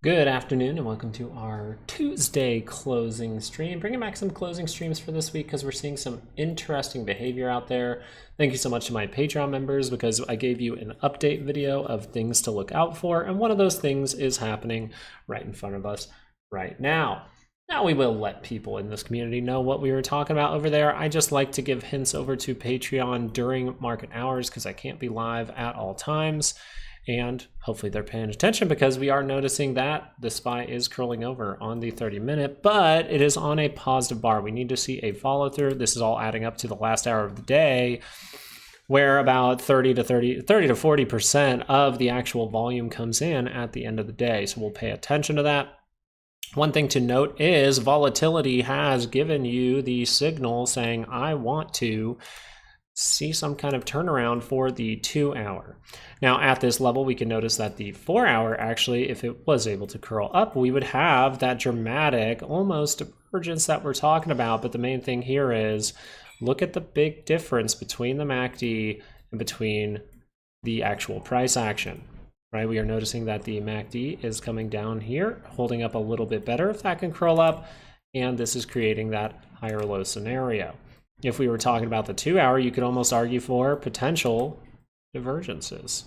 Good afternoon and welcome to our Tuesday closing stream. Bringing back some closing streams for this week because we're seeing some interesting behavior out there. Thank you so much to my Patreon members because I gave you an update video of things to look out for, and one of those things is happening right in front of us right now. Now we will let people in this community know what we were talking about over there. I just like to give hints over to Patreon during market hours because I can't be live at all times. And hopefully they're paying attention because we are noticing that the SPY is curling over on the 30-minute, but it is on a positive bar. We need to see a follow through. This is all adding up to the last hour of the day, where about 30 to 40% of the actual volume comes in at the end of the day. So we'll pay attention to that. One thing to note is volatility has given you the signal saying, I want to see some kind of turnaround for the 2 hour. Now at this level, we can notice that the 4 hour, actually, if it was able to curl up, we would have that dramatic almost divergence that we're talking about. But the main thing here is look at the big difference between the MACD and between the actual price action, right? We are noticing that the MACD is coming down here, holding up a little bit better if that can curl up, and this is creating that higher low scenario. If we were talking about the 2 hour, you could almost argue for potential divergences.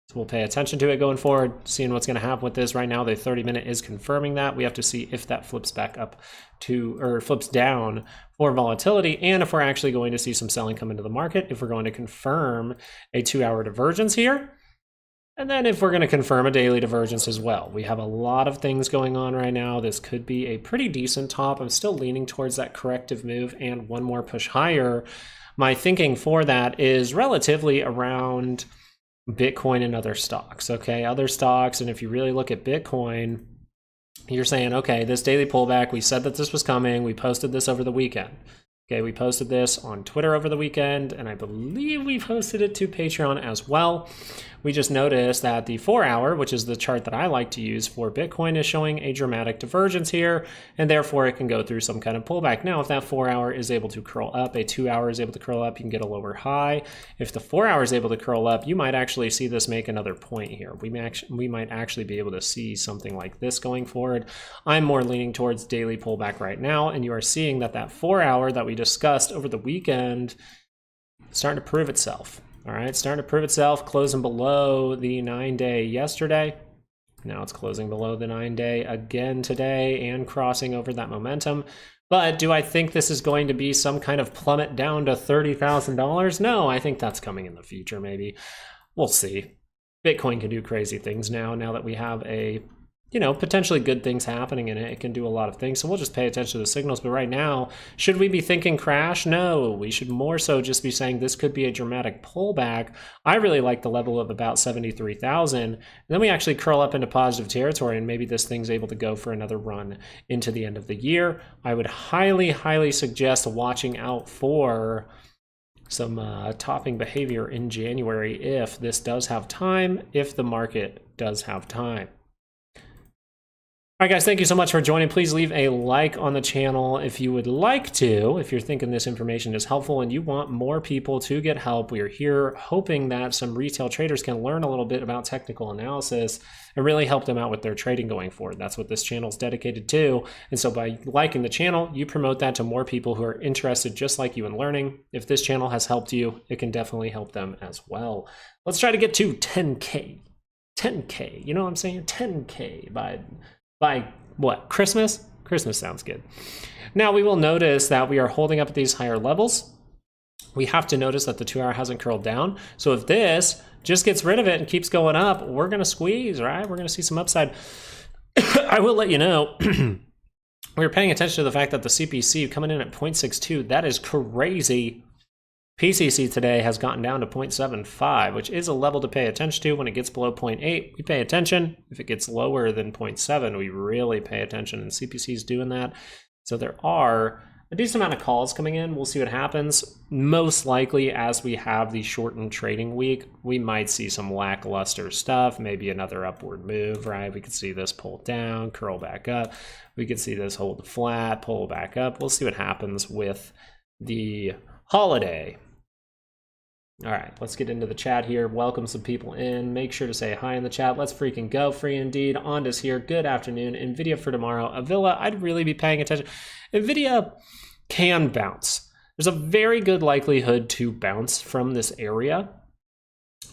So we'll pay attention to it going forward, seeing what's going to happen with this. Right now, the 30-minute is confirming that. We have to see if that flips back up to, or flips down for volatility, and if we're actually going to see some selling come into the market, if we're going to confirm a 2 hour divergence here. And then if we're going to confirm a daily divergence as well. We have a lot of things going on right now. This could be a pretty decent top. I'm still leaning towards that corrective move and one more push higher. My thinking for that is relatively around Bitcoin and other stocks, okay? Other stocks, and if you really look at Bitcoin, you're saying, okay, this daily pullback, we said that this was coming. We posted this over the weekend. Okay, we posted this on Twitter over the weekend, and I believe we posted it to Patreon as well. We just noticed that the 4 hour, which is the chart that I like to use for Bitcoin, is showing a dramatic divergence here, and therefore it can go through some kind of pullback. Now, if that 4 hour is able to curl up, a 2 hour is able to curl up, you can get a lower high. If the 4 hour is able to curl up, you might actually see this make another point here. We might actually be able to see something like this going forward. I'm more leaning towards daily pullback right now, and you are seeing that that 4 hour that we discussed over the weekend is starting to prove itself. All right, starting to prove itself, closing below the 9-day yesterday. Now it's closing below the 9-day again today and crossing over that momentum. But do I think this is going to be some kind of plummet down to $30,000? No, I think that's coming in the future maybe. We'll see. Bitcoin can do crazy things now that we have a, potentially good things happening in it. It can do a lot of things. So we'll just pay attention to the signals. But right now, should we be thinking crash? No, we should more so just be saying this could be a dramatic pullback. I really like the level of about 73,000. And then we actually curl up into positive territory, and maybe this thing's able to go for another run into the end of the year. I would highly, highly suggest watching out for some topping behavior in January if this does have time, if the market does have time. All right, guys, thank you so much for joining. Please leave a like on the channel if you would like to, if you're thinking this information is helpful and you want more people to get help. We are here hoping that some retail traders can learn a little bit about technical analysis and really help them out with their trading going forward. That's what this channel is dedicated to. And so by liking the channel, you promote that to more people who are interested just like you in learning. If this channel has helped you, it can definitely help them as well. Let's try to get to 10K. 10K, you know what I'm saying? 10K by what? Christmas? Christmas sounds good. Now we will notice that we are holding up at these higher levels. We have to notice that the 2 hour hasn't curled down. So if this just gets rid of it and keeps going up, we're going to squeeze, right? We're going to see some upside. I will let you know, we're paying attention to the fact that the CPC coming in at 0.62, that is crazy. PCC today has gotten down to 0.75, which is a level to pay attention to. When it gets below 0.8, we pay attention. If it gets lower than 0.7, we really pay attention, and CPC is doing that. So there are a decent amount of calls coming in. We'll see what happens. Most likely, as we have the shortened trading week, we might see some lackluster stuff, maybe another upward move, right? We could see this pull down, curl back up. We could see this hold flat, pull back up. We'll see what happens with the holiday. All right, let's get into the chat here. Welcome some people in. Make sure to say hi in the chat. Let's freaking go. Free indeed. Onda's here. Good afternoon. Nvidia for tomorrow. Avila, I'd really be paying attention. Nvidia can bounce. There's a very good likelihood to bounce from this area.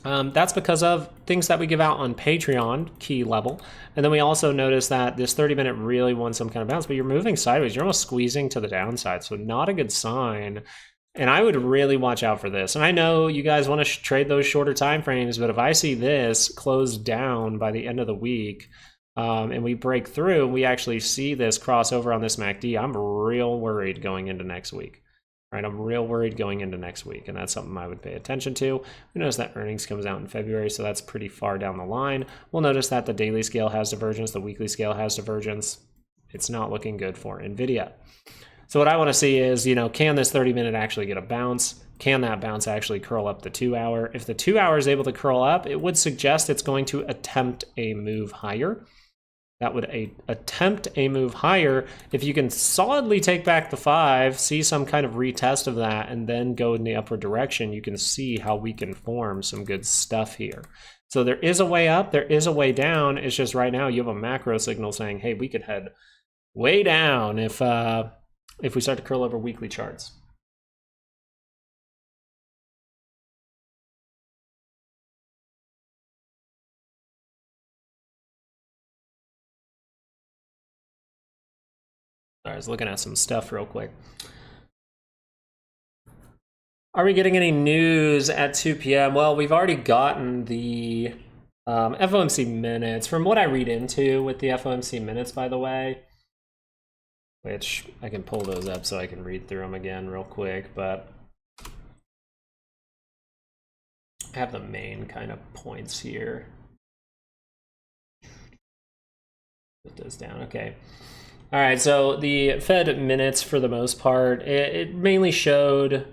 That's because of things that we give out on Patreon, key level. And then we also notice that this 30-minute really wants some kind of bounce, but you're moving sideways. You're almost squeezing to the downside, so not a good sign. And I would really watch out for this. And I know you guys want to trade those shorter time frames, but if I see this close down by the end of the week, and we break through, and we actually see this cross over on this MACD, I'm real worried going into next week. Right, I'm real worried going into next week, and that's something I would pay attention to. We notice that earnings comes out in February, so that's pretty far down the line. We'll notice that the daily scale has divergence, the weekly scale has divergence. It's not looking good for Nvidia. So what I want to see is, can this 30-minute actually get a bounce? Can that bounce actually curl up the 2-hour? If the 2-hour is able to curl up, it would suggest it's going to attempt a move higher. That would attempt a move higher. If you can solidly take back the 5, see some kind of retest of that, and then go in the upward direction, you can see how we can form some good stuff here. So there is a way up, there is a way down. It's just right now you have a macro signal saying, hey, we could head way down if we start to curl over weekly charts. I was looking at some stuff real quick. Are we getting any news at 2 p.m.? Well, we've already gotten the FOMC minutes. From what I read into with the FOMC minutes, by the way, which I can pull those up so I can read through them again real quick, but I have the main kind of points here. Put those down, okay. All right, so the Fed minutes, for the most part, it mainly showed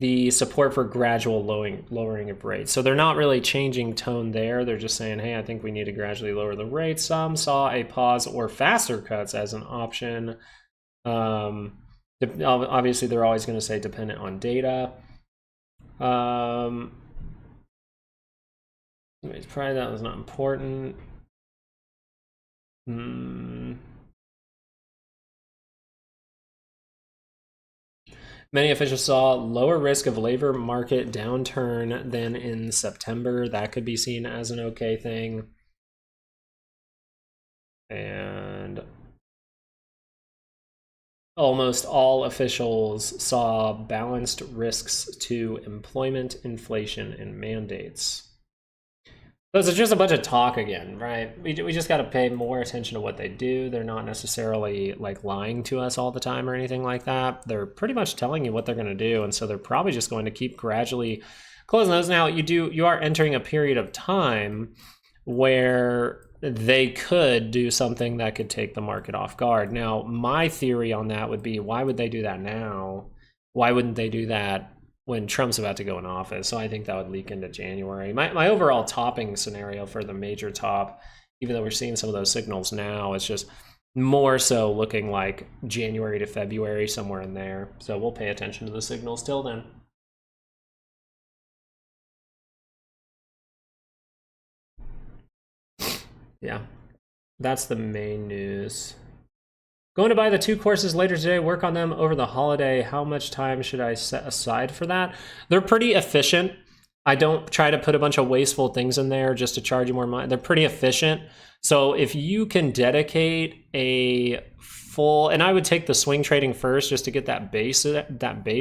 the support for gradual lowering of rates. So they're not really changing tone there. They're just saying, hey, I think we need to gradually lower the rates. Some saw a pause or faster cuts as an option. Obviously, they're always going to say dependent on data. Probably that was not important. Many officials saw lower risk of labor market downturn than in September. That could be seen as an okay thing. And almost all officials saw balanced risks to employment, inflation, and mandates. So it's just a bunch of talk again, right? We just got to pay more attention to what they do. They're not necessarily like lying to us all the time or anything like that. They're pretty much telling you what they're going to do. And so they're probably just going to keep gradually closing those. Now you are entering a period of time where they could do something that could take the market off guard. Now, my theory on that would be, why would they do that now? Why wouldn't they do that when Trump's about to go in office? So I think that would leak into January. My overall topping scenario for the major top, even though we're seeing some of those signals now, it's just more so looking like January to February, somewhere in there. So we'll pay attention to the signals till then. Yeah, that's the main news. Going to buy the 2 courses later today, work on them over the holiday. How much time should I set aside for that? They're pretty efficient. I don't try to put a bunch of wasteful things in there just to charge you more money. They're pretty efficient. So if you can dedicate a full, and I would take the swing trading first just to get that base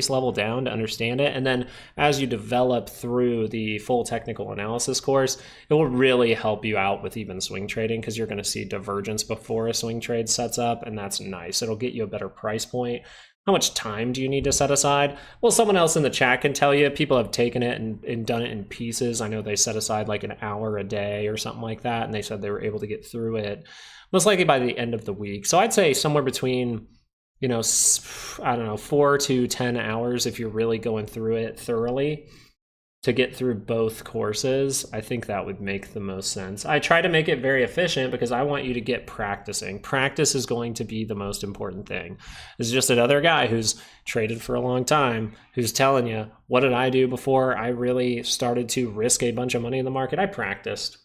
level down to understand it. And then as you develop through the full technical analysis course, it will really help you out with even swing trading, because you're going to see divergence before a swing trade sets up, and that's nice. It'll get you a better price point. How much time do you need to set aside? Well, someone else in the chat can tell you. People have taken it and done it in pieces. I know they set aside like an hour a day or something like that, and they said they were able to get through it most likely by the end of the week. So I'd say somewhere between, I don't know, 4 to 10 hours if you're really going through it thoroughly. to get through both courses, I think that would make the most sense. I try to make it very efficient because I want you to get practicing. Practice is going to be the most important thing. It's just another guy who's traded for a long time who's telling you, what did I do before I really started to risk a bunch of money in the market? I practiced.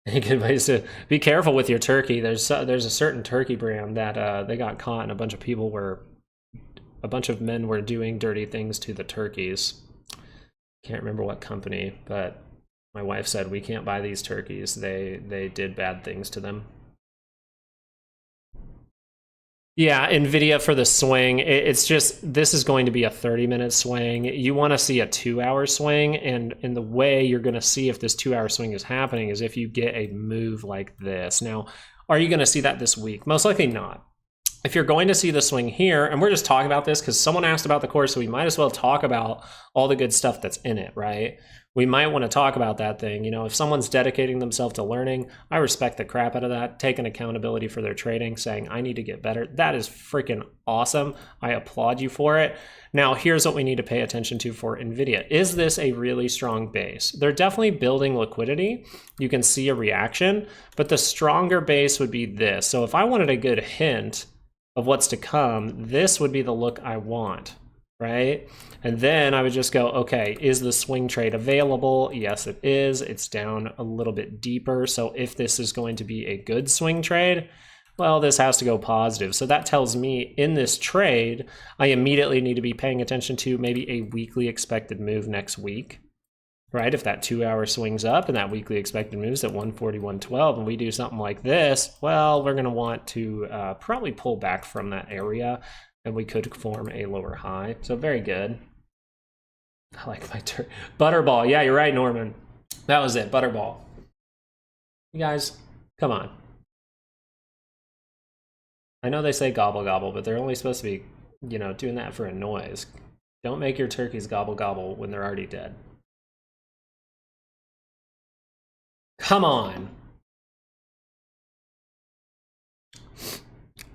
Good ways to be careful with your turkey. There's a certain turkey brand that they got caught, and a bunch of men were doing dirty things to the turkeys. Can't remember what company, but my wife said we can't buy these turkeys. They did bad things to them. Yeah, Nvidia for the swing. It's just, this is going to be a 30-minute swing. You want to see a 2-hour swing, and in the way you're going to see if this 2-hour swing is happening is if you get a move like this. Now, are you going to see that this week? Most likely not. If you're going to see the swing here, and we're just talking about this because someone asked about the course, so we might as well talk about all the good stuff that's in it, right? We might want to talk about that thing. You know, if someone's dedicating themselves to learning, I respect the crap out of that, taking accountability for their trading, saying, I need to get better. That is freaking awesome. I applaud you for it. Now, here's what we need to pay attention to for Nvidia. Is this a really strong base? They're definitely building liquidity. You can see a reaction, but the stronger base would be this. So if I wanted a good hint of what's to come, this would be the look I want, right? And then I would just go, okay, is the swing trade available? Yes, it is. It's down a little bit deeper. So if this is going to be a good swing trade, well, this has to go positive. So that tells me in this trade, I immediately need to be paying attention to maybe a weekly expected move next week, right? If that 2-hour swings up and that weekly expected moves at 140, 112, and we do something like this, well, we're going to want to probably pull back from that area, and we could form a lower high. So very good. I like my Butterball. Yeah, you're right, Norman. That was it, Butterball. You guys, come on. I know they say gobble gobble, but they're only supposed to be, you know, doing that for a noise. Don't make your turkeys gobble gobble when they're already dead. Come on.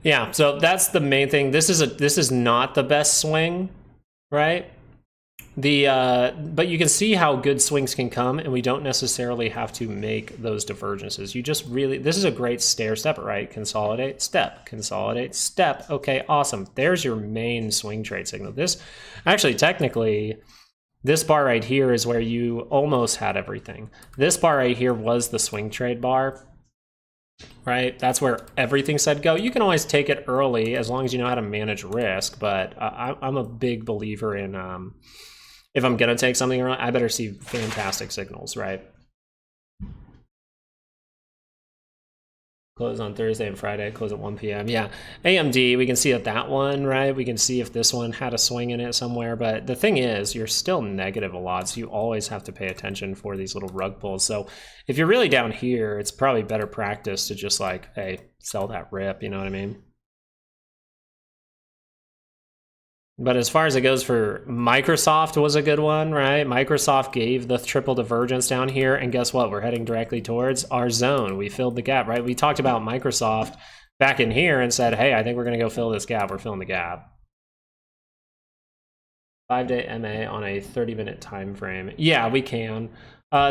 Yeah, so that's the main thing. This is not the best swing, right? But you can see how good swings can come, and we don't necessarily have to make those divergences. You just really, this is a great stair step, right? Consolidate, step, consolidate, step. Okay, awesome. There's your main swing trade signal. This, actually, technically, this bar right here is where you almost had everything. This bar right here was the swing trade bar, right? That's where everything said go. You can always take it early as long as you know how to manage risk, but I'm a big believer in if I'm going to take something early, I better see fantastic signals, right? Close on Thursday and Friday, close at 1 p.m. Yeah, AMD, we can see that one, right? We can see if this one had a swing in it somewhere, but the thing is, you're still negative a lot, so you always have to pay attention for these little rug pulls. So if you're really down here, it's probably better practice to just like, hey, sell that rip, you know what I mean? But as far as it goes for Microsoft was a good one, right? Microsoft gave the triple divergence down here, and guess what? We're heading directly towards our zone. We filled the gap, right? We talked about Microsoft back in here and said, hey, I think we're going to go fill this gap. We're filling the gap. 5-day MA on a 30-minute time frame. Yeah, we can.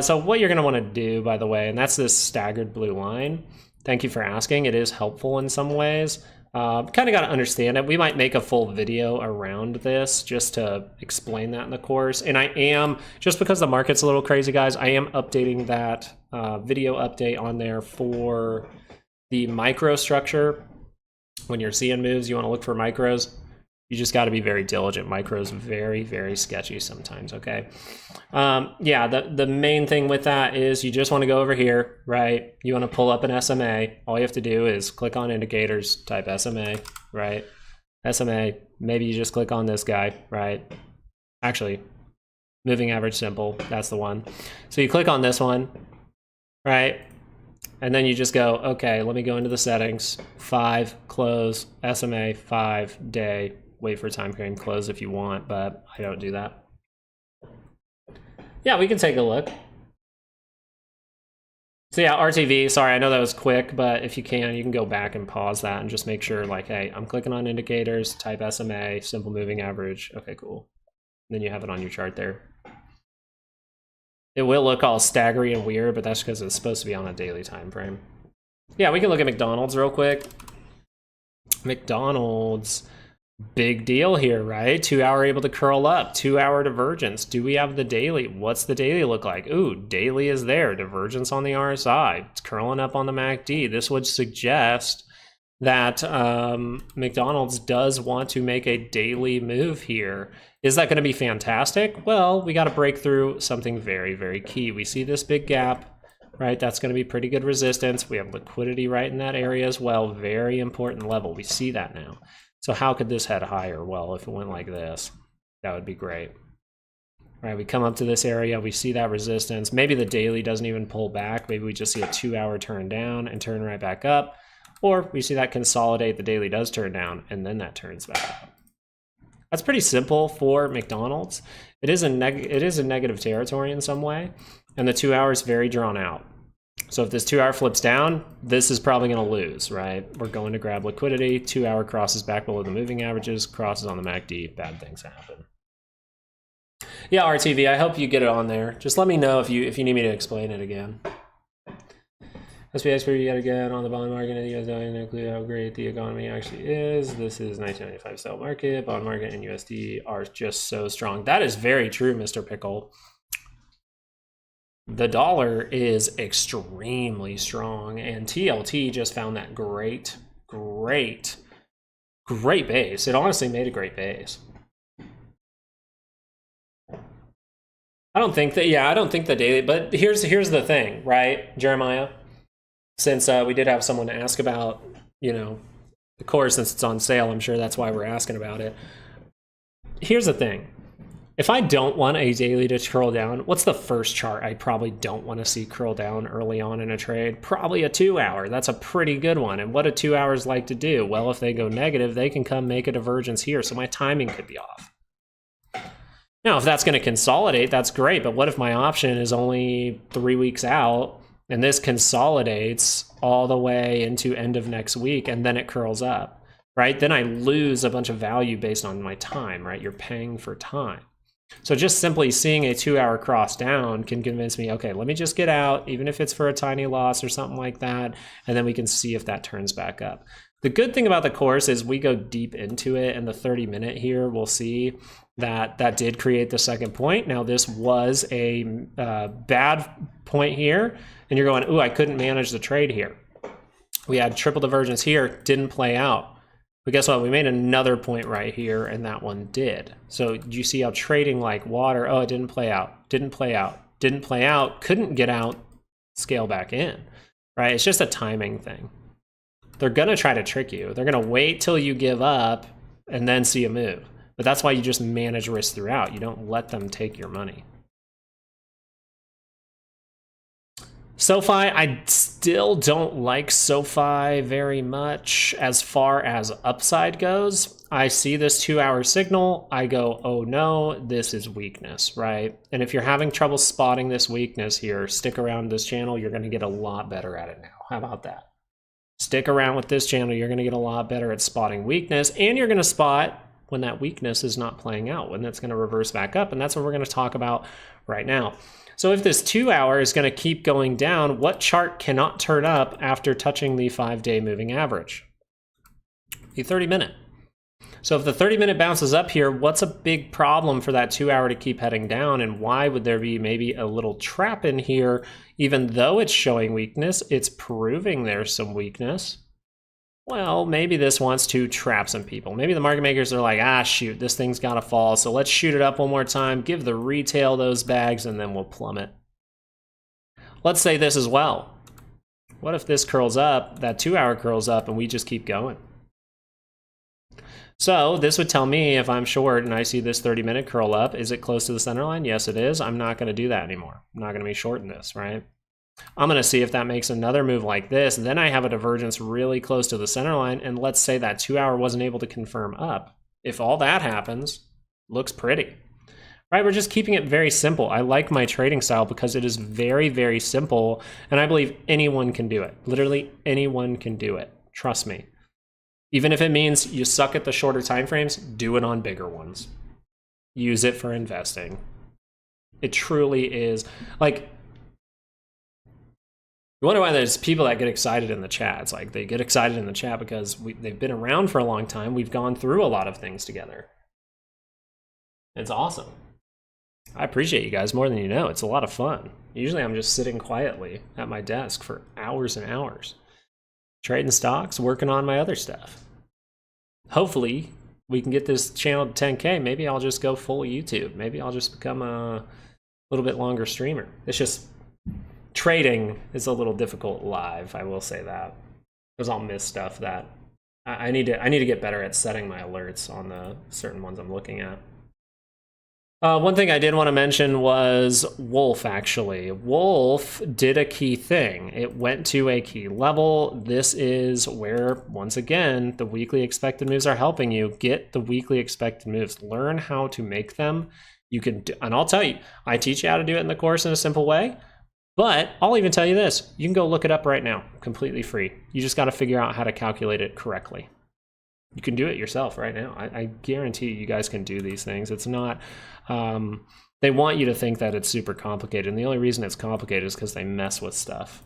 So what you're going to want to do, by the way, and that's this staggered blue line. Thank you for asking. It is helpful in some ways. Kind of got to understand it. We might make a full video around this just to explain that in the course. And I am, just because the market's a little crazy, guys, I am updating that video update on there for the microstructure. When you're seeing moves, you want to look for micros. You just got to be very diligent. Micros very, very sketchy sometimes, okay? Yeah, the main thing with that is you just want to go over here, right? You want to pull up an SMA. All you have to do is click on indicators, type SMA, right? SMA, maybe you just click on this guy, right? Actually, moving average simple, that's the one. So you click on this one, right? And then you just go, okay, let me go into the settings, 5, close, SMA, 5, day, wait for time frame close if you want, but I don't do that. Yeah, we can take a look. So yeah, RTV, sorry, I know that was quick, but if you can go back and pause that and just make sure, like, hey, I'm clicking on indicators, type SMA, simple moving average. Okay, cool. And then you have it on your chart there. It will look all staggery and weird, but that's because it's supposed to be on a daily time frame. Yeah, we can look at McDonald's real quick. McDonald's, big deal here, right? 2 hour able to curl up, 2 hour divergence. Do we have the daily? What's the daily look like? Ooh, daily is there. Divergence on the RSI. It's curling up on the MACD. This would suggest that McDonald's does want to make a daily move here. Is that going to be fantastic? Well, we got to break through something very, very key. We see this big gap, right? That's going to be pretty good resistance. We have liquidity right in that area as well. Very important level. We see that now. So how could this head higher? Well, if it went like this, that would be great. Right, we come up to this area, we see that resistance. Maybe the daily doesn't even pull back. Maybe we just see a 2 hour turn down and turn right back up. Or we see that consolidate, the daily does turn down, and then that turns back up. That's pretty simple for McDonald's. It is in negative territory in some way, and the 2 hours very drawn out. So if this 2 hour flips down, this is probably going to lose, right? We're going to grab liquidity. 2 hour crosses back below the moving averages, crosses on the MACD, bad things happen. Yeah, RTV, I hope you get it on there. Just let me know if you need me to explain it again. Let's be expert yet again on the bond market in the US dollar and include how great the economy actually is. This is 1995 style market. Bond market and USD are just so strong. That is very true, Mr. Pickle. The dollar is extremely strong, and TLT just found that great base. It honestly made a great base. I don't think the daily, but here's the thing, right, Jeremiah? Since we did have someone ask about, the course, since it's on sale, I'm sure that's why we're asking about it. Here's the thing. If I don't want a daily to curl down, what's the first chart I probably don't want to see curl down early on in a trade? Probably a 2 hour. That's a pretty good one. And what do 2 hours like to do? Well, if they go negative, they can come make a divergence here. So my timing could be off. Now, if that's going to consolidate, that's great. But what if my option is only 3 weeks out and this consolidates all the way into end of next week and then it curls up, right? Then I lose a bunch of value based on my time, right? You're paying for time. So just simply seeing a 2 hour cross down can convince me, okay, let me just get out, even if it's for a tiny loss or something like that, and then we can see if that turns back up. The good thing about the course is we go deep into it, and the 30-minute here, we'll see that that did create the second point. Now, this was a bad point here, and you're going, ooh, I couldn't manage the trade here. We had triple divergence here, didn't play out. But guess what? We made another point right here, and that one did. So you see how trading like water, oh, it didn't play out, didn't play out, didn't play out, couldn't get out, scale back in, right? It's just a timing thing. They're going to try to trick you. They're going to wait till you give up and then see a move. But that's why you just manage risk throughout. You don't let them take your money. SoFi, I still don't like SoFi very much as far as upside goes. I see this 2 hour signal. I go, oh no, this is weakness, right? And if you're having trouble spotting this weakness here, stick around this channel. You're going to get a lot better at it now. How about that? Stick around with this channel. You're going to get a lot better at spotting weakness, and you're going to spot when that weakness is not playing out, when that's going to reverse back up. And that's what we're going to talk about right now. So if this 2 hour is going to keep going down, what chart cannot turn up after touching the 5-day moving average? The 30-minute. So if the 30-minute bounces up here, what's a big problem for that 2 hour to keep heading down? And why would there be maybe a little trap in here? Even though it's showing weakness, it's proving there's some weakness. Well, maybe this wants to trap some people. Maybe the market makers are like, ah, shoot, this thing's got to fall. So let's shoot it up one more time, give the retail those bags, and then we'll plummet. Let's say this as well. What if this curls up, that 2 hour curls up, and we just keep going? So this would tell me if I'm short and I see this 30-minute curl up, is it close to the center line? Yes, it is. I'm not going to do that anymore. I'm not going to be shorting this, right? I'm going to see if that makes another move like this. Then I have a divergence really close to the center line. And let's say that 2 hour wasn't able to confirm up. If all that happens, looks pretty, right? We're just keeping it very simple. I like my trading style because it is very, very simple, and I believe anyone can do it. Literally anyone can do it. Trust me. Even if it means you suck at the shorter time frames, do it on bigger ones. Use it for investing. It truly is. Like, you wonder why there's people that get excited in the chat. It's like they get excited in the chat because they've been around for a long time. We've gone through a lot of things together. It's awesome. I appreciate you guys more than you know. It's a lot of fun. Usually I'm just sitting quietly at my desk for hours and hours, trading stocks, working on my other stuff. Hopefully we can get this channel to 10K. Maybe I'll just go full YouTube. Maybe I'll just become a little bit longer streamer. It's just trading is a little difficult live, I will say that, because I'll miss stuff that I need to get better at setting my alerts on the certain ones I'm looking at. One thing I did want to mention was Wolf, actually. Wolf did a key thing. It went to a key level. This is where, once again, the weekly expected moves are helping you. Get the weekly expected moves. Learn how to make them. You can, and I'll tell you, I teach you how to do it in the course in a simple way. But I'll even tell you this. You can go look it up right now, completely free. You just got to figure out how to calculate it correctly. You can do it yourself right now. I guarantee you guys can do these things. It's not, they want you to think that it's super complicated. And the only reason it's complicated is because they mess with stuff.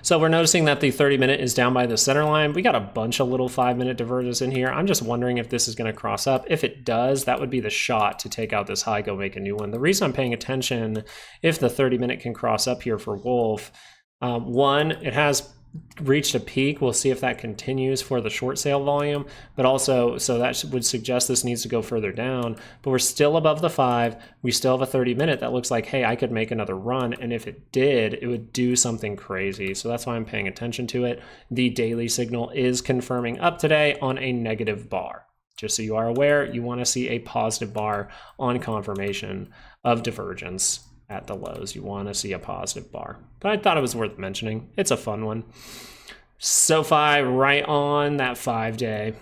So we're noticing that the 30-minute is down by the center line. We got a bunch of little 5-minute divergences in here. I'm just wondering if this is going to cross up. If it does, that would be the shot to take out this high, go make a new one. The reason I'm paying attention, if the 30-minute can cross up here for Wolf, one, it has reached a peak. We'll see if that continues for the short sale volume, but also, so that would suggest this needs to go further down, but we're still above the 5. We still have a 30-minute that looks like, hey, I could make another run, and if it did, it would do something crazy. So that's why I'm paying attention to it. The daily signal is confirming up today on a negative bar. Just so you are aware, you want to see a positive bar on confirmation of divergence at the lows. You want to see a positive bar. But I thought it was worth mentioning. It's a fun one. SoFi right on that 5-day.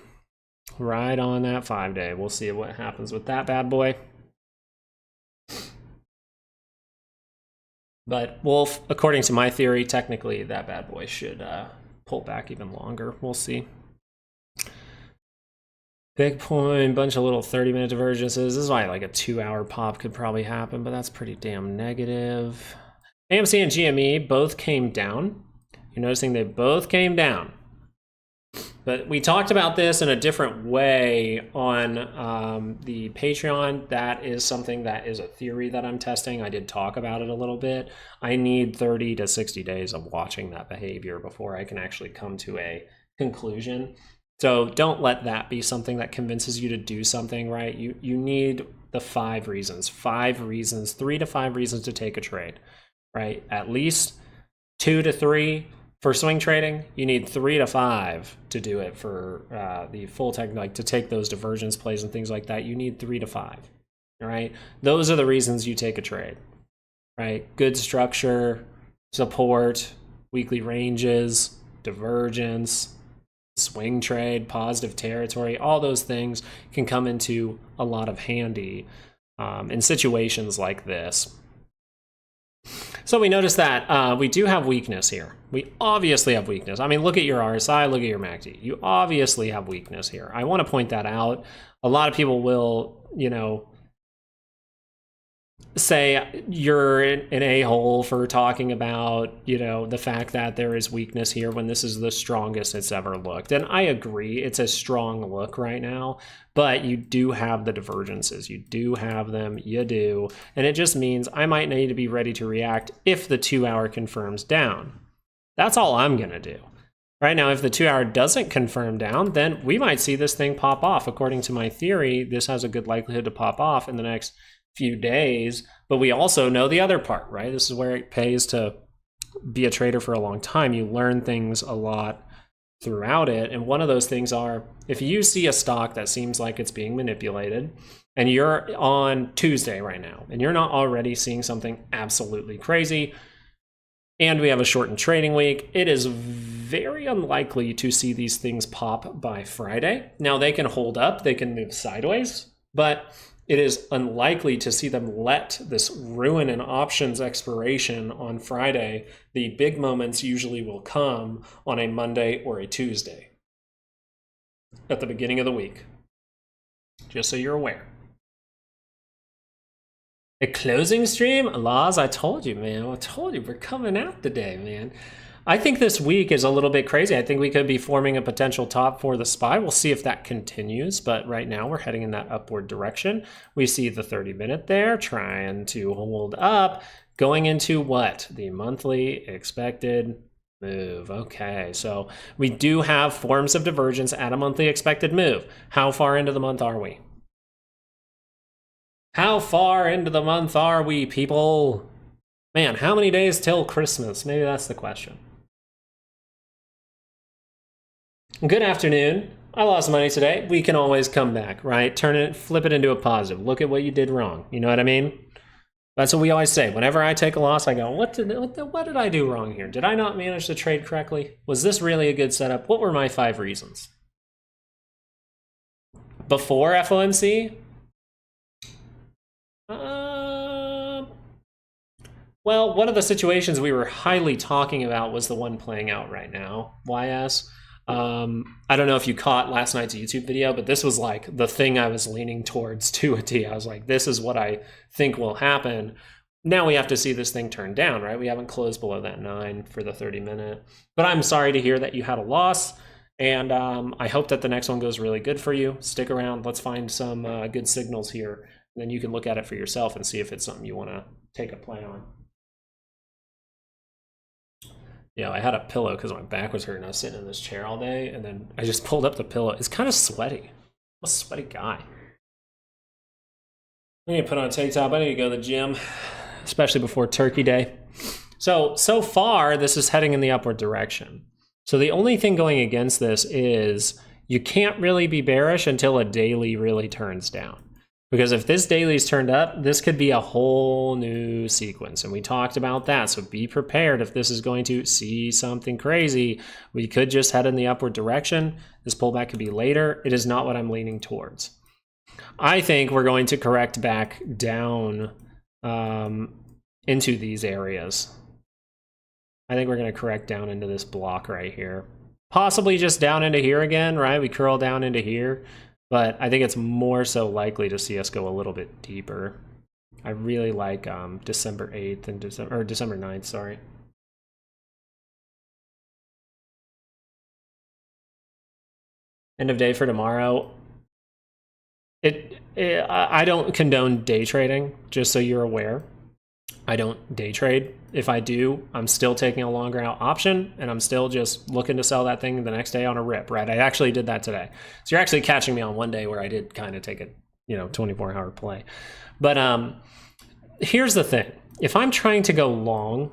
Right on that 5-day. We'll see what happens with that bad boy. But Wolf, according to my theory, technically that bad boy should pull back even longer. We'll see. Bitcoin, bunch of little 30-minute divergences. This is why like a 2-hour pop could probably happen, but that's pretty damn negative. AMC and GME both came down. You're noticing they both came down. But we talked about this in a different way on the Patreon. That is something that is a theory that I'm testing. I did talk about it a little bit. I need 30 to 60 days of watching that behavior before I can actually come to a conclusion. So don't let that be something that convinces you to do something, right? You need the 5 reasons, 3 to 5 reasons to take a trade, right? At least 2 to 3 for swing trading. You need 3 to 5 to do it for the full tech, like to take those divergence plays and things like that. You need 3 to 5, all right? Those are the reasons you take a trade, right? Good structure, support, weekly ranges, divergence, swing trade, positive territory, all those things can come into a lot of handy in situations like this. So we notice that we do have weakness here. We obviously have weakness. I mean, look at your RSI, look at your MACD. You obviously have weakness here. I want to point that out. A lot of people will, you know, say you're an a-hole for talking about, you know, the fact that there is weakness here when this is the strongest it's ever looked. And I agree, it's a strong look right now, but you do have the divergences. You do have them, you do. And it just means I might need to be ready to react if the 2-hour confirms down. That's all I'm going to do. Right now, if the 2-hour doesn't confirm down, then we might see this thing pop off. According to my theory, this has a good likelihood to pop off in the next few days, but we also know the other part, right? This is where it pays to be a trader for a long time. You learn things a lot throughout it, and one of those things are, if you see a stock that seems like it's being manipulated, and you're on Tuesday right now, and you're not already seeing something absolutely crazy, and we have a shortened trading week, it is very unlikely to see these things pop by Friday. Now, they can hold up, they can move sideways, but it is unlikely to see them let this ruin an options expiration on Friday. The big moments usually will come on a Monday or a Tuesday at the beginning of the week, just so you're aware. A closing stream? Laz, I told you, man. I told you, we're coming out today, man. I think this week is a little bit crazy. I think we could be forming a potential top for the SPY. We'll see if that continues, but right now we're heading in that upward direction. We see the 30-minute there trying to hold up, going into what? The monthly expected move. Okay, so we do have forms of divergence at a monthly expected move. How far into the month are we? How far into the month are we, people? Man, how many days till Christmas? Maybe that's the question. Good afternoon. I lost money today. We can always come back, right? Turn it, flip it into a positive. Look at what you did wrong. You know what I mean? That's what we always say. Whenever I take a loss, I go, what did I do wrong here? Did I not manage the trade correctly? Was this really a good setup? What were my 5 reasons? Before FOMC? Well, one of the situations we were highly talking about was the one playing out right now, YS. I don't know if you caught last night's YouTube video, but this was like the thing I was leaning towards to a T. I was like, this is what I think will happen. Now we have to see this thing turn down, right? We haven't closed below that 9 for the 30-minute. But I'm sorry to hear that you had a loss, and I hope that the next one goes really good for you. Stick around. Let's find some good signals here. And then you can look at it for yourself and see if it's something you want to take a play on. Yeah, I had a pillow because my back was hurting. I was sitting in this chair all day, and then I just pulled up the pillow. It's kind of sweaty. I'm a sweaty guy. I need to put on a tank top. I need to go to the gym, especially before Turkey Day. So far, this is heading in the upward direction. So the only thing going against this is you can't really be bearish until a daily really turns down. Because if this daily's turned up, this could be a whole new sequence. And we talked about that. So be prepared if this is going to see something crazy. We could just head in the upward direction. This pullback could be later. It is not what I'm leaning towards. I think we're going to correct back down into these areas. I think we're going to correct down into this block right here. Possibly just down into here again, right? We curl down into here. But I think it's more so likely to see us go a little bit deeper. I really like December 8th and December 9th, sorry. End of day for tomorrow. I don't condone day trading, just so you're aware. I don't day trade. If I do, I'm still taking a longer out option, and I'm still just looking to sell that thing the next day on a rip, right? I actually did that today. So you're actually catching me on one day where I did kind of take a 24-hour play. But here's the thing. If I'm trying to go long,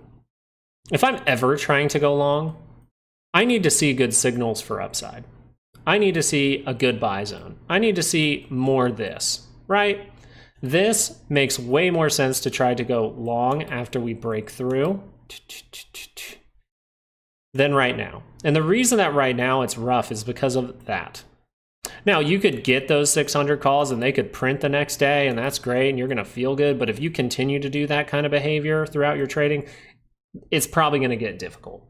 if I'm ever trying to go long, I need to see good signals for upside. I need to see a good buy zone. I need to see more this, right? This makes way more sense to try to go long after we break through than right now. And the reason that right now it's rough is because of that. Now, you could get those 600 calls and they could print the next day, and that's great, and you're going to feel good. But if you continue to do that kind of behavior throughout your trading, it's probably going to get difficult.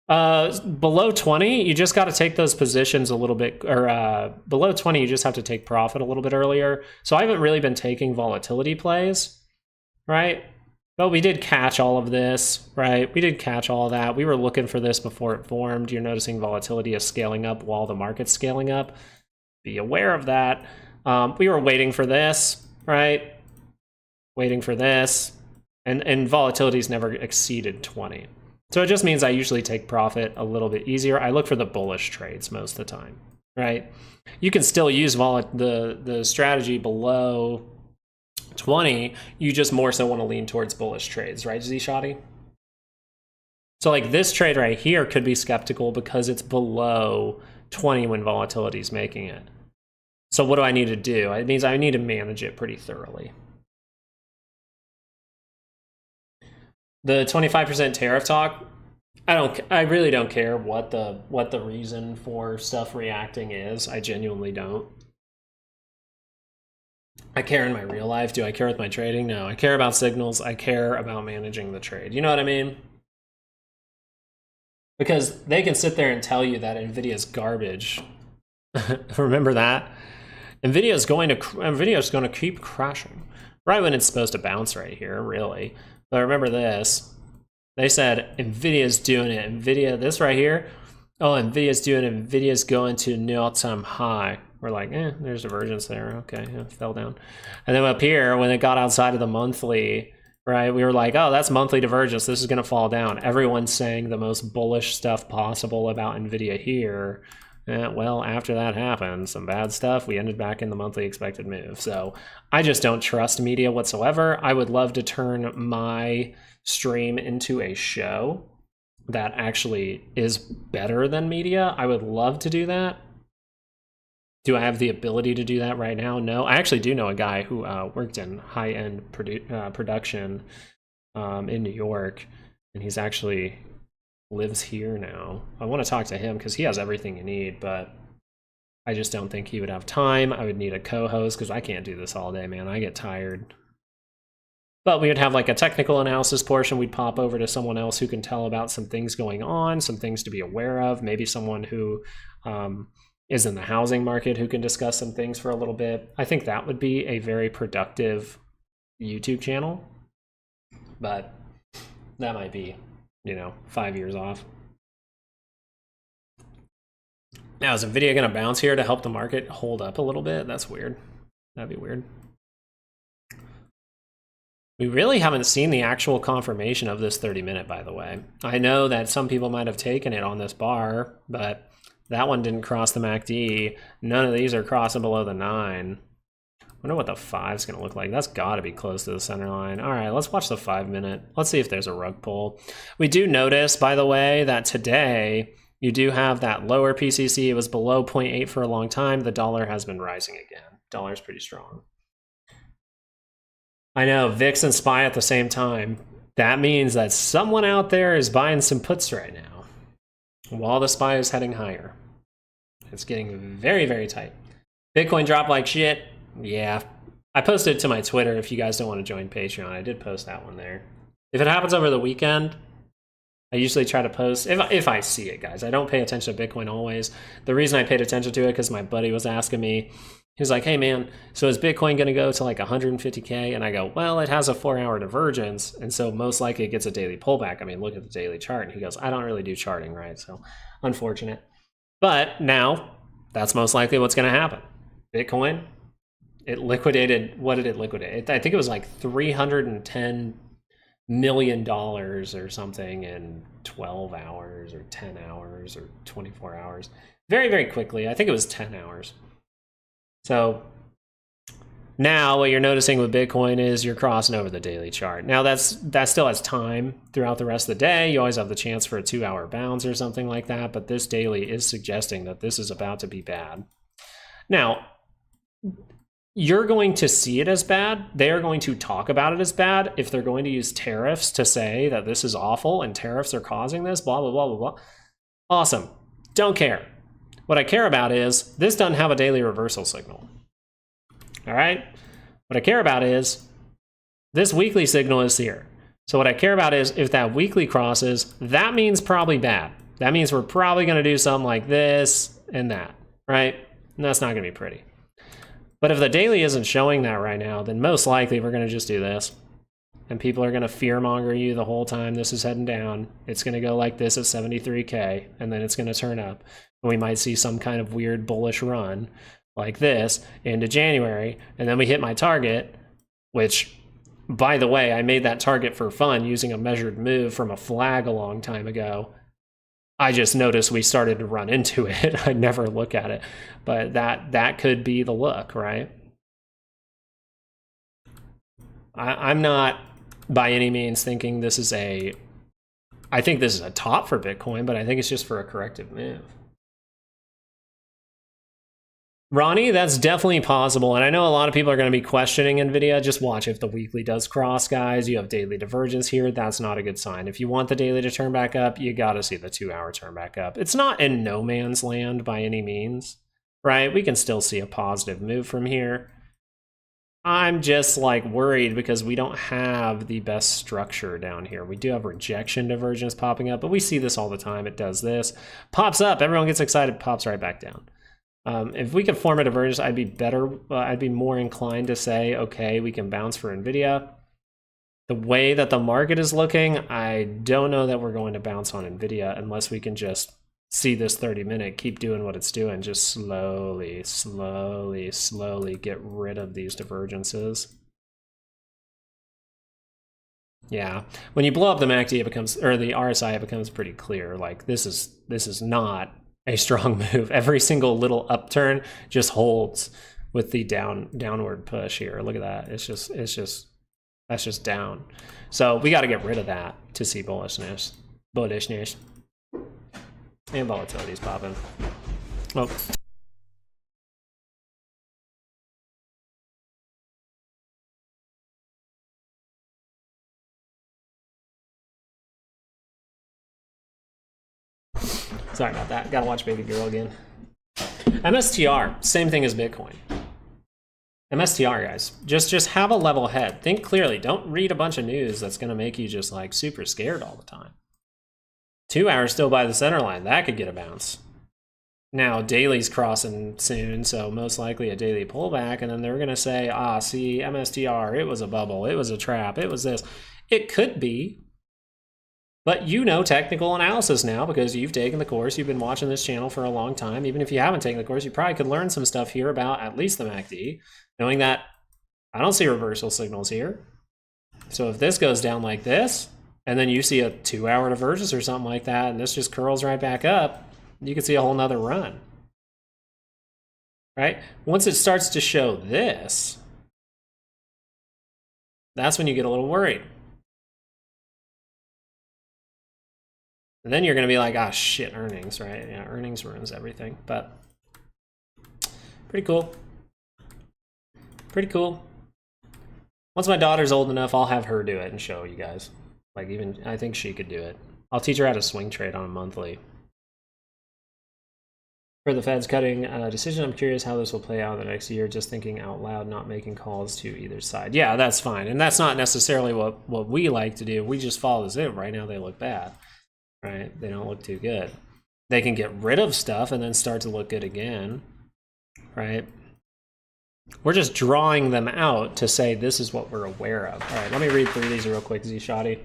Below 20, you just got to take those positions a little bit, or below 20, you just have to take profit a little bit earlier. So I haven't really been taking volatility plays, right? But we did catch all of this, right? We did catch all of that. We were looking for this before it formed. You're noticing volatility is scaling up while the market's scaling up. Be aware of that. We were waiting for this, right? Waiting for this. And volatility's never exceeded 20. So it just means I usually take profit a little bit easier. I look for the bullish trades most of the time, right? You can still use the strategy below 20. You just more so want to lean towards bullish trades, right, Z-Shotty? So like this trade right here could be skeptical because it's below 20 when volatility is making it. So what do I need to do? It means I need to manage it pretty thoroughly. The 25% tariff talk, I really don't care what the reason for stuff reacting is. I genuinely don't. I care in my real life. Do I care with my trading? No. I care about signals. I care about managing the trade. You know what I mean? Because they can sit there and tell you that Nvidia's garbage. Remember that? Nvidia's going to keep crashing right when it's supposed to bounce right here, really. But remember this. They said Nvidia's doing it. Nvidia, this right here. Oh, Nvidia's doing it. Nvidia's going to new all-time high. We're like, there's divergence there. Okay, yeah, fell down. And then up here, when it got outside of the monthly, right, we were like, oh, that's monthly divergence. This is going to fall down. Everyone's saying the most bullish stuff possible about Nvidia here. Well, after that happened, some bad stuff, we ended back in the monthly expected move. So I just don't trust media whatsoever. I would love to turn my stream into a show that actually is better than media. I would love to do that. Do I have the ability to do that right now? No. I actually do know a guy who worked in high-end production in New York, and he's actually lives here now. I want to talk to him because he has everything you need, but I just don't think he would have time. I would need a co-host because I can't do this all day, man. I get tired. But we would have like a technical analysis portion. We'd pop over to someone else who can tell about some things going on, some things to be aware of, maybe someone who is in the housing market who can discuss some things for a little bit. I think that would be a very productive YouTube channel, but that might be, 5 years off. Now, is Nvidia going to bounce here to help the market hold up a little bit? That's weird. That'd be weird. We really haven't seen the actual confirmation of this 30-minute, by the way. I know that some people might have taken it on this bar, but that one didn't cross the MACD. None of these are crossing below the 9. I wonder what the 5 is going to look like. That's got to be close to the center line. All right, let's watch the 5-minute. Let's see if there's a rug pull. We do notice, by the way, that today you do have that lower PCC. It was below 0.8 for a long time. The dollar has been rising again. Dollar's pretty strong. I know, VIX and SPY at the same time. That means that someone out there is buying some puts right now while the SPY is heading higher. It's getting very, very tight. Bitcoin dropped like shit. Yeah, I posted it to my Twitter if you guys don't want to join Patreon. I did post that one there. If it happens over the weekend, I usually try to post, if I see it, guys. I don't pay attention to Bitcoin always. The reason I paid attention to it because my buddy was asking me, he was like, hey man, so is Bitcoin going to go to like 150K? And I go, well, it has a 4-hour divergence, and so most likely it gets a daily pullback. I mean, look at the daily chart. And he goes, I don't really do charting, right? So unfortunate. But now that's most likely what's going to happen. Bitcoin, it liquidated, what did it liquidate? I think it was like $310 million or something in 12 hours or 10 hours or 24 hours. Very, very quickly. I think it was 10 hours. So now what you're noticing with Bitcoin is you're crossing over the daily chart. Now that still has time throughout the rest of the day. You always have the chance for a 2-hour bounce or something like that, but this daily is suggesting that this is about to be bad. Now, you're going to see it as bad. They are going to talk about it as bad if they're going to use tariffs to say that this is awful and tariffs are causing this, blah, blah, blah, blah, blah. Awesome. Don't care. What I care about is this doesn't have a daily reversal signal. All right? What I care about is this weekly signal is here. So what I care about is if that weekly crosses, that means probably bad. That means we're probably going to do something like this and that, right? And that's not going to be pretty. But if the daily isn't showing that right now, then most likely we're going to just do this. And people are going to fearmonger you the whole time this is heading down. It's going to go like this at 73K, and then it's going to turn up. And we might see some kind of weird bullish run like this into January, and then we hit my target, which, by the way, I made that target for fun using a measured move from a flag a long time ago. I just noticed we started to run into it. I never look at it, but that could be the look, right? I'm not by any means thinking this is I think this is a top for Bitcoin, but I think it's just for a corrective move. Ronnie, that's definitely possible. And I know a lot of people are going to be questioning Nvidia. Just watch if the weekly does cross, guys. You have daily divergence here. That's not a good sign. If you want the daily to turn back up, you got to see the 2-hour turn back up. It's not in no man's land by any means, right? We can still see a positive move from here. I'm just like worried because we don't have the best structure down here. We do have rejection divergence popping up, but we see this all the time. It does this, pops up, everyone gets excited, pops right back down. If we could form a divergence, I'd be more inclined to say, okay, we can bounce for Nvidia. The way that the market is looking, I don't know that we're going to bounce on Nvidia unless we can just see this 30-minute keep doing what it's doing, just slowly get rid of these divergences. Yeah, when you blow up the MACD, it becomes, or the RSI, it becomes pretty clear. Like this is not a strong move. Every single little upturn just holds with the downward push here. Look at that. That's just down. So we got to get rid of that to see bullishness. And volatility's popping. Oh. Sorry about that. Gotta watch Baby Girl again. MSTR, same thing as Bitcoin. MSTR, guys, just have a level head. Think clearly. Don't read a bunch of news that's gonna make you just like super scared all the time. 2 hours still by the center line. That could get a bounce. Now, daily's crossing soon, so most likely a daily pullback, and then they're gonna say, ah, see, MSTR, it was a bubble, it was a trap, it was this. It could be. But you know technical analysis now because you've taken the course. You've been watching this channel for a long time. Even if you haven't taken the course, you probably could learn some stuff here about at least the MACD, knowing that I don't see reversal signals here. So if this goes down like this, and then you see a 2-hour divergence or something like that, and this just curls right back up, you can see a whole nother run. Right? Once it starts to show this, that's when you get a little worried. And then you're going to be like, ah, shit, earnings, right? Yeah, earnings ruins everything. But pretty cool. Pretty cool. Once my daughter's old enough, I'll have her do it and show you guys. Like even, I think she could do it. I'll teach her how to swing trade on a monthly. For the Fed's cutting decision, I'm curious how this will play out in the next year. Just thinking out loud, not making calls to either side. Yeah, that's fine. And that's not necessarily what we like to do. We just follow this in. Right now they look bad. Right? They don't look too good. They can get rid of stuff and then start to look good again, right? We're just drawing them out to say this is what we're aware of. All right, let me read through these real quick, Z-Shoddy.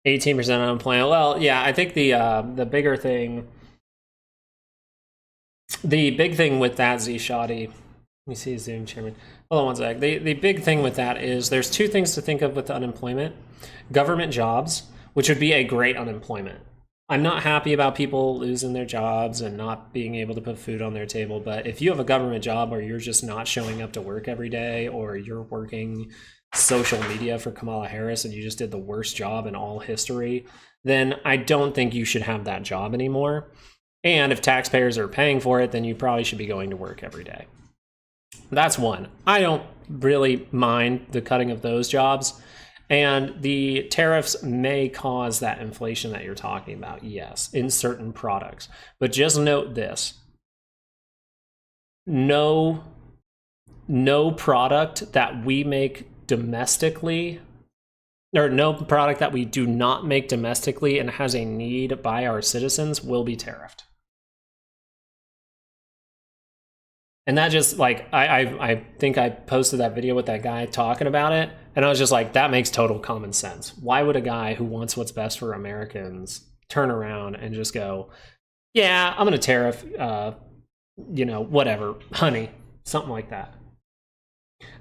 %, unemployment. Well, yeah, I think the bigger thing, the big thing with that, Z-Shoddy, let me see Zoom chairman. Hold on one sec. The big thing with that is there's two things to think of with unemployment. Government jobs, which would be a great unemployment. I'm not happy about people losing their jobs and not being able to put food on their table, but if you have a government job where you're just not showing up to work every day, or you're working social media for Kamala Harris and you just did the worst job in all history, then I don't think you should have that job anymore. And if taxpayers are paying for it, then you probably should be going to work every day. That's one. I don't really mind the cutting of those jobs. And the tariffs may cause that inflation that you're talking about, yes, in certain products. But just note this. No product that we make domestically, or no product that we do not make domestically and has a need by our citizens will be tariffed. And that just like, I think I posted that video with that guy talking about it, and I was just like, that makes total common sense. Why would a guy who wants what's best for Americans turn around and just go, yeah, I'm gonna tariff, you know, whatever, honey, something like that?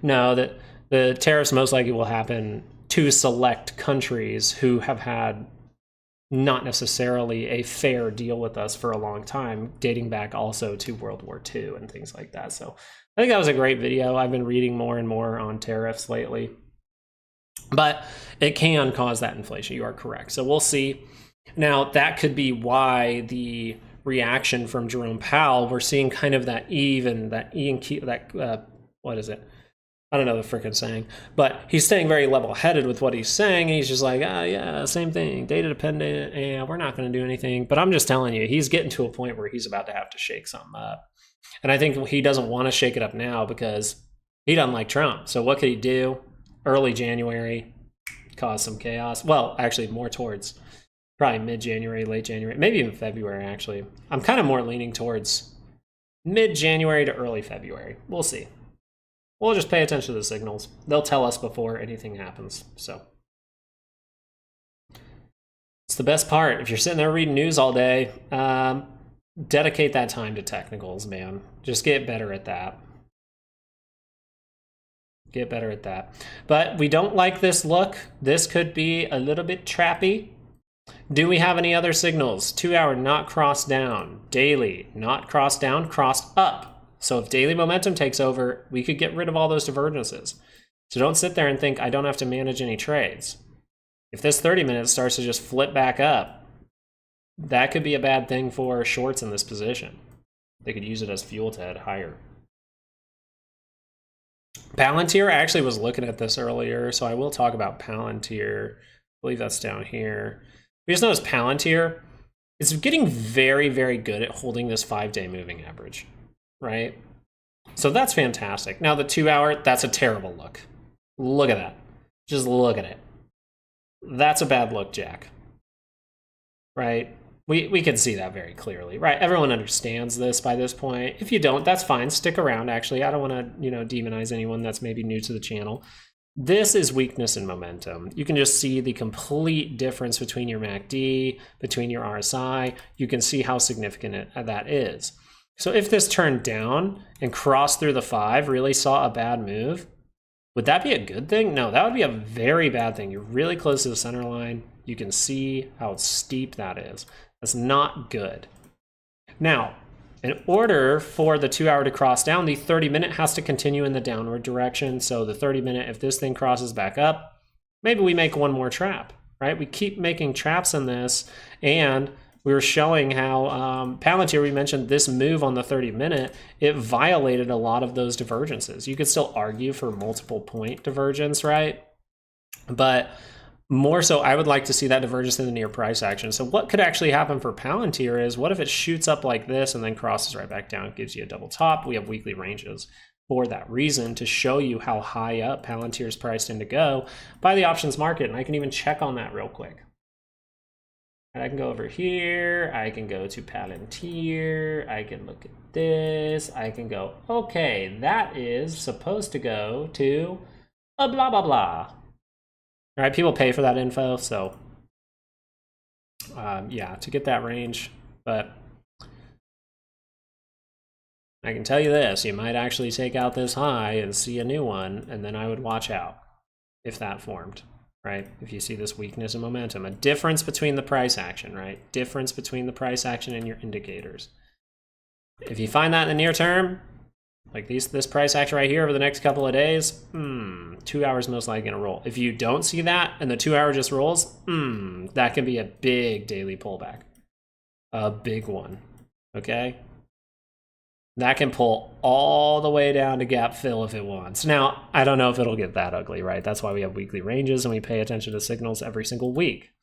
No, that the tariffs most likely will happen to select countries who have had not necessarily a fair deal with us for a long time, dating back also to World War II and things like that. So I think that was a great video. I've been reading more and more on tariffs lately, but it can cause that inflation. You are correct. So we'll see. Now, that could be why the reaction from Jerome Powell, we're seeing kind of that what is it? I don't know the frickin' saying, but he's staying very level-headed with what he's saying. And he's just like, yeah, same thing, data dependent, and we're not going to do anything. But I'm just telling you, he's getting to a point where he's about to have to shake something up. And I think he doesn't want to shake it up now because he doesn't like Trump. So what could he do? Early January, cause some chaos. Well, actually more towards probably mid-January, late January, maybe even February, actually. I'm kind of more leaning towards mid-January to early February. We'll see. We'll just pay attention to the signals. They'll tell us before anything happens. So it's the best part. If you're sitting there reading news all day, dedicate that time to technicals, man. Just get better at that. Get better at that. But we don't like this look. This could be a little bit trappy. Do we have any other signals? 2 hour not crossed down. Daily not crossed down, crossed up. So if daily momentum takes over, we could get rid of all those divergences. So don't sit there and think, I don't have to manage any trades. If this 30 minutes starts to just flip back up, that could be a bad thing for shorts in this position. They could use it as fuel to head higher. Palantir, I actually was looking at this earlier, so I will talk about Palantir. I believe that's down here. We just noticed Palantir is getting very, very good at holding this 5-day moving average. Right? So that's fantastic. Now the 2 hour, that's a terrible look. Look at that. Just look at it. That's a bad look, Jack. Right? We can see that very clearly, right? Everyone understands this by this point. If you don't, that's fine. Stick around, actually. I don't want to, demonize anyone that's maybe new to the channel. This is weakness in momentum. You can just see the complete difference between your MACD, between your RSI. You can see how significant that is. So if this turned down and crossed through the 5, really saw a bad move, would that be a good thing? No, that would be a very bad thing. You're really close to the center line. You can see how steep that is. That's not good. Now, in order for the 2 hour to cross down, the 30-minute has to continue in the downward direction. So the 30-minute, if this thing crosses back up, maybe we make one more trap, right? We keep making traps in this, and we were showing how Palantir, we mentioned this move on the 30-minute, it violated a lot of those divergences. You could still argue for multiple point divergence, right? But more so, I would like to see that divergence in the near price action. So what could actually happen for Palantir is, what if it shoots up like this and then crosses right back down, gives you a double top? We have weekly ranges for that reason, to show you how high up Palantir is priced in to go by the options market. And I can even check on that real quick. I can go over here, I can go to Palantir, I can look at this, I can go, okay, that is supposed to go to a blah, blah, blah. All right, people pay for that info, so yeah, to get that range. But I can tell you this, you might actually take out this high and see a new one, and then I would watch out if that formed. Right? If you see this weakness in momentum, a difference between the price action, right? Difference between the price action and your indicators. If you find that in the near term, like this price action right here over the next couple of days, 2 hours most likely gonna roll. If you don't see that and the 2 hour just rolls, that can be a big daily pullback. A big one, okay? That can pull all the way down to gap fill if it wants. Now, I don't know if it'll get that ugly, right? That's why we have weekly ranges and we pay attention to signals every single week.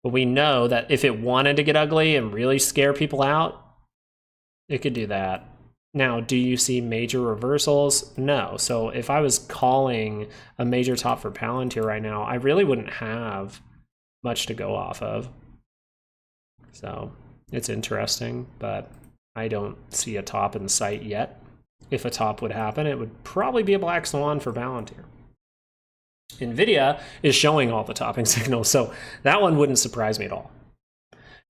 But we know that if it wanted to get ugly and really scare people out, it could do that. Now, do you see major reversals? No. So if I was calling a major top for Palantir right now, I really wouldn't have much to go off of. So it's interesting, but I don't see a top in sight yet. If a top would happen, it would probably be a black swan for Palantir. Nvidia is showing all the topping signals, so that one wouldn't surprise me at all.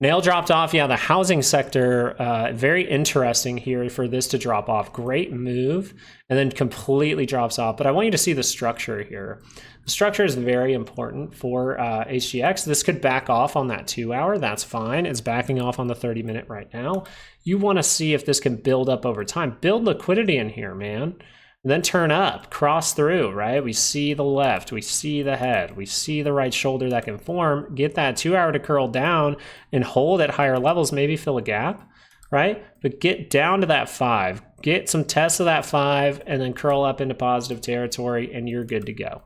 Nail dropped off. Yeah, the housing sector, very interesting here for this to drop off. Great move, and then completely drops off. But I want you to see the structure here. The structure is very important for HGX. This could back off on that 2 hour. That's fine. It's backing off on the 30-minute right now. You want to see if this can build up over time. Build liquidity in here, man. And then turn up, cross through, right? We see the left, we see the head, we see the right shoulder that can form, get that 2 hour to curl down and hold at higher levels, maybe fill a gap, right? But get down to that 5, get some tests of that 5, and then curl up into positive territory, and you're good to go,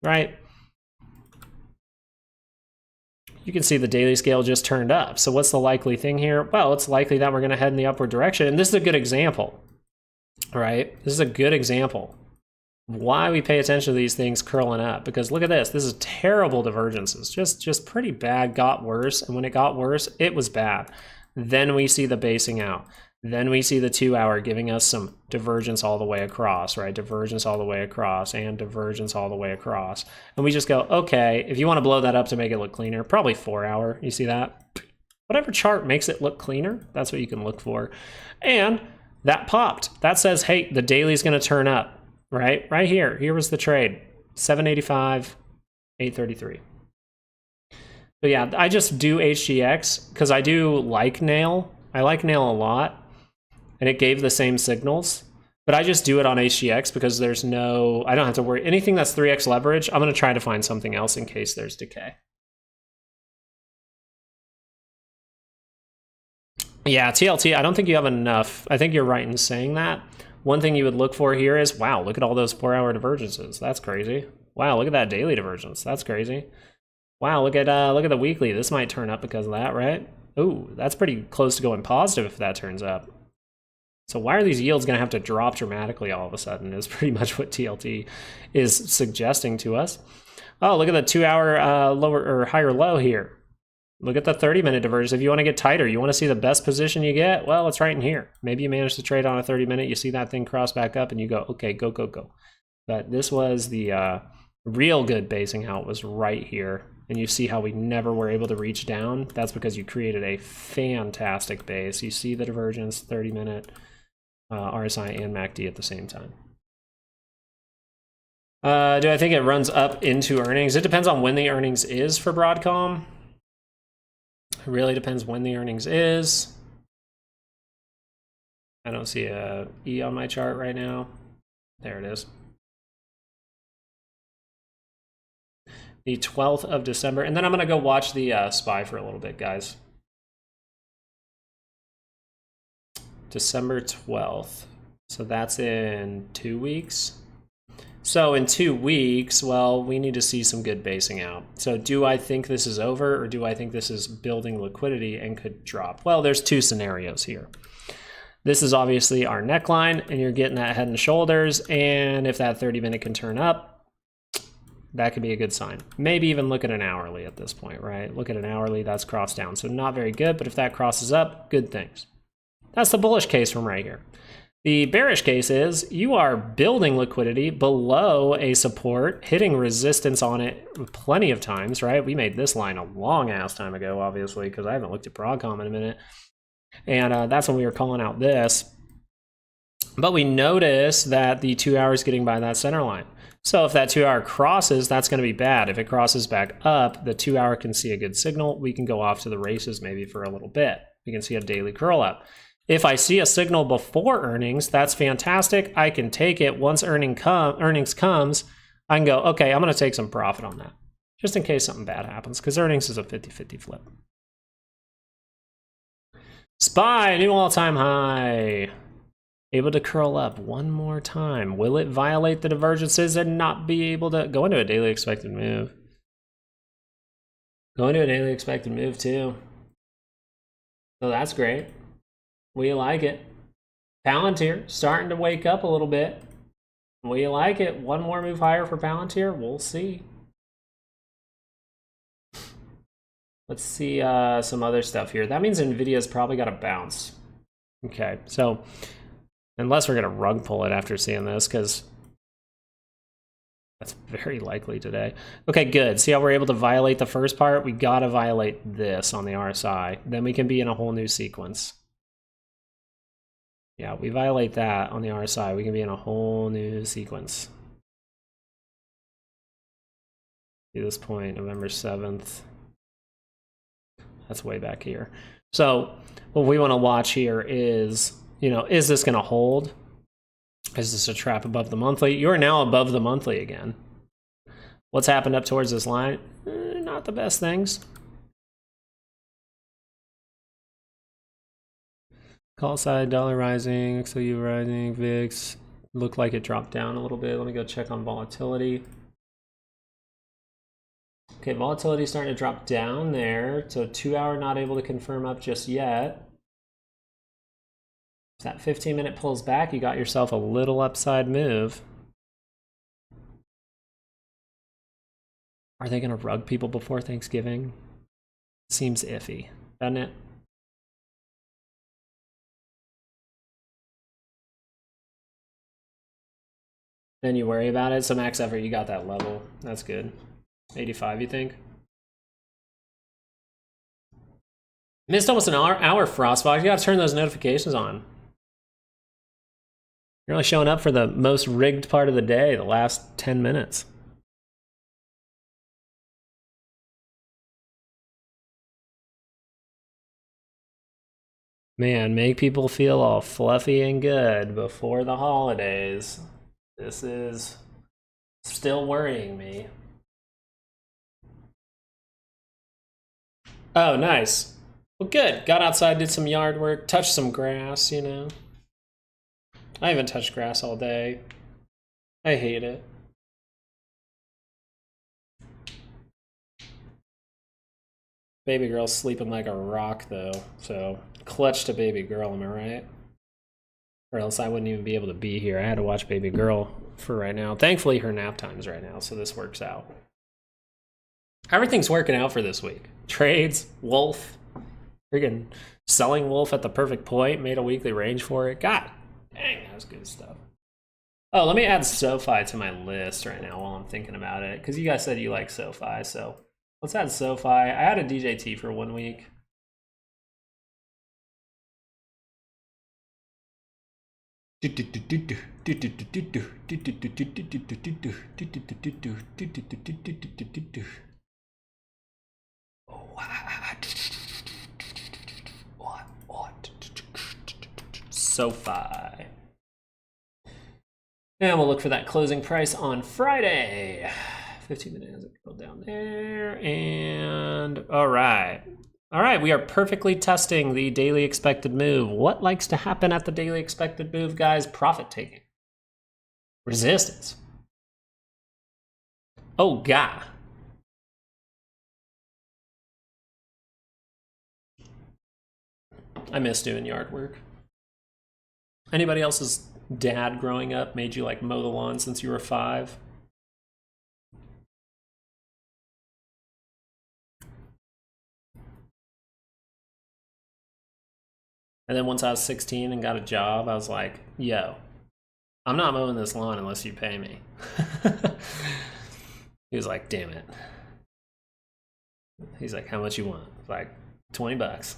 right? You can see the daily scale just turned up. So what's the likely thing here? Well, it's likely that we're gonna head in the upward direction, and this is a good example. Right? This is a good example why we pay attention to these things curling up, because look at this. This is terrible divergences, just pretty bad, got worse. And when it got worse, it was bad. Then we see the basing out. Then we see the 2 hour giving us some divergence all the way across, right? Divergence all the way across and divergence all the way across. And we just go, okay, if you want to blow that up to make it look cleaner, probably 4 hour. You see that? Whatever chart makes it look cleaner, that's what you can look for. And that popped. That says, hey, the daily's going to turn up, right? Right here. Here was the trade. 785, 833. But yeah, I just do HGX because I do like Nail. I like Nail a lot. And it gave the same signals. But I just do it on HGX because there's no, I don't have to worry. Anything that's 3x leverage, I'm going to try to find something else in case there's decay. Yeah, TLT, I don't think you have enough. I think you're right in saying that. One thing you would look for here is, wow, look at all those 4 hour divergences. That's crazy. Wow, look at that daily divergence. That's crazy. Wow, look at the weekly. This might turn up because of that, right? Ooh, that's pretty close to going positive if that turns up. So why are these yields going to have to drop dramatically all of a sudden is pretty much what TLT is suggesting to us. Oh, look at the 2 hour lower or higher low here. Look at the 30-minute divergence. If you want to get tighter, you want to see the best position you get, well, it's right in here. Maybe you manage to trade on a 30-minute, you see that thing cross back up, and you go, okay, go, go, go. But this was the real good basing out was right here. And you see how we never were able to reach down? That's because you created a fantastic base. You see the divergence, 30-minute, RSI and MACD at the same time. Do I think it runs up into earnings? It depends on when the earnings is for Broadcom. It really depends when the earnings is. I don't see a E on my chart right now. There it is. The 12th of December. And then I'm going to go watch the SPY for a little bit, guys. December 12th. So that's in 2 weeks. So in 2 weeks, well, we need to see some good basing out. So do I think this is over, or do I think this is building liquidity and could drop? Well, there's two scenarios here. This is obviously our neckline, and you're getting that head and shoulders. And if that 30-minute can turn up, that could be a good sign. Maybe even look at an hourly at this point, right? Look at an hourly, that's crossed down. So not very good, but if that crosses up, good things. That's the bullish case from right here. The bearish case is you are building liquidity below a support, hitting resistance on it plenty of times, right? We made this line a long ass time ago, obviously, because I haven't looked at Broadcom in a minute. And that's when we were calling out this. But we notice that the 2 hours getting by that center line. So if that 2 hour crosses, that's going to be bad. If it crosses back up, the 2 hour can see a good signal. We can go off to the races maybe for a little bit. We can see a daily curl up. If I see a signal before earnings, that's fantastic. I can take it. Once earnings comes, I can go, okay, I'm going to take some profit on that, just in case something bad happens, because earnings is a 50-50 flip. SPY, new all-time high. Able to curl up one more time. Will it violate the divergences and not be able to go into a daily expected move? Go into a daily expected move too. So that's great. We like it. Palantir starting to wake up a little bit. We like it. One more move higher for Palantir. We'll see. Let's see some other stuff here. That means Nvidia's probably got to bounce. Okay, so unless we're going to rug pull it after seeing this, because That's very likely today. Okay, good. See how we're able to violate the first part? We gotta violate this on the RSI. Then we can be in a whole new sequence. Yeah, we violate that on the RSI. We can be in a whole new sequence. See this point, November 7th. That's way back here. So what we want to watch here is, you know, is this going to hold? Is this a trap above the monthly? You're now above the monthly again. What's happened up towards this line? Not the best things. Call side, dollar rising, XLU rising, VIX. Looked like it dropped down a little bit. Let me go check on volatility. Okay, volatility is starting to drop down there. So 2 hour not able to confirm up just yet. If that 15-minute pulls back, you got yourself a little upside move. Are they going to rug people before Thanksgiving? Seems iffy, doesn't it? Then you worry about it. So max effort, you got that level. That's good. 85, you think? Missed almost an hour, Frostbox. You gotta turn those notifications on. You're only showing up for the most rigged part of the day, the last 10 minutes. Man, make people feel all fluffy and good before the holidays. This is still worrying me. Oh, nice. Well, good. Got outside, did some yard work, touched some grass, you know. I haven't touched grass all day. I hate it. Baby girl's sleeping like a rock, though. So, clutch to baby girl, am I right? Or else I wouldn't even be able to be here. I had to watch baby girl for right now. Thankfully, her nap time's right now, so this works out. Everything's working out for this week. Trades, Wolf, freaking selling Wolf at the perfect point, made a weekly range for it. God dang, that was good stuff. Oh, let me add SoFi to my list right now while I'm thinking about it, because you guys said you like SoFi, so let's add SoFi. I added DJT for 1 week. SoFi. And we'll look for that closing price on Friday. 15 minutes, go down there. And all right. All right, we are perfectly testing the daily expected move. What likes to happen at the daily expected move, guys? Profit taking. Resistance. Oh, God. I miss doing yard work. Anybody else's dad growing up made you like mow the lawn since you were 5? And then once I was 16 and got a job, I was like, yo, I'm not mowing this lawn unless you pay me. He was like, damn it. He's like, how much you want? Like, 20 bucks.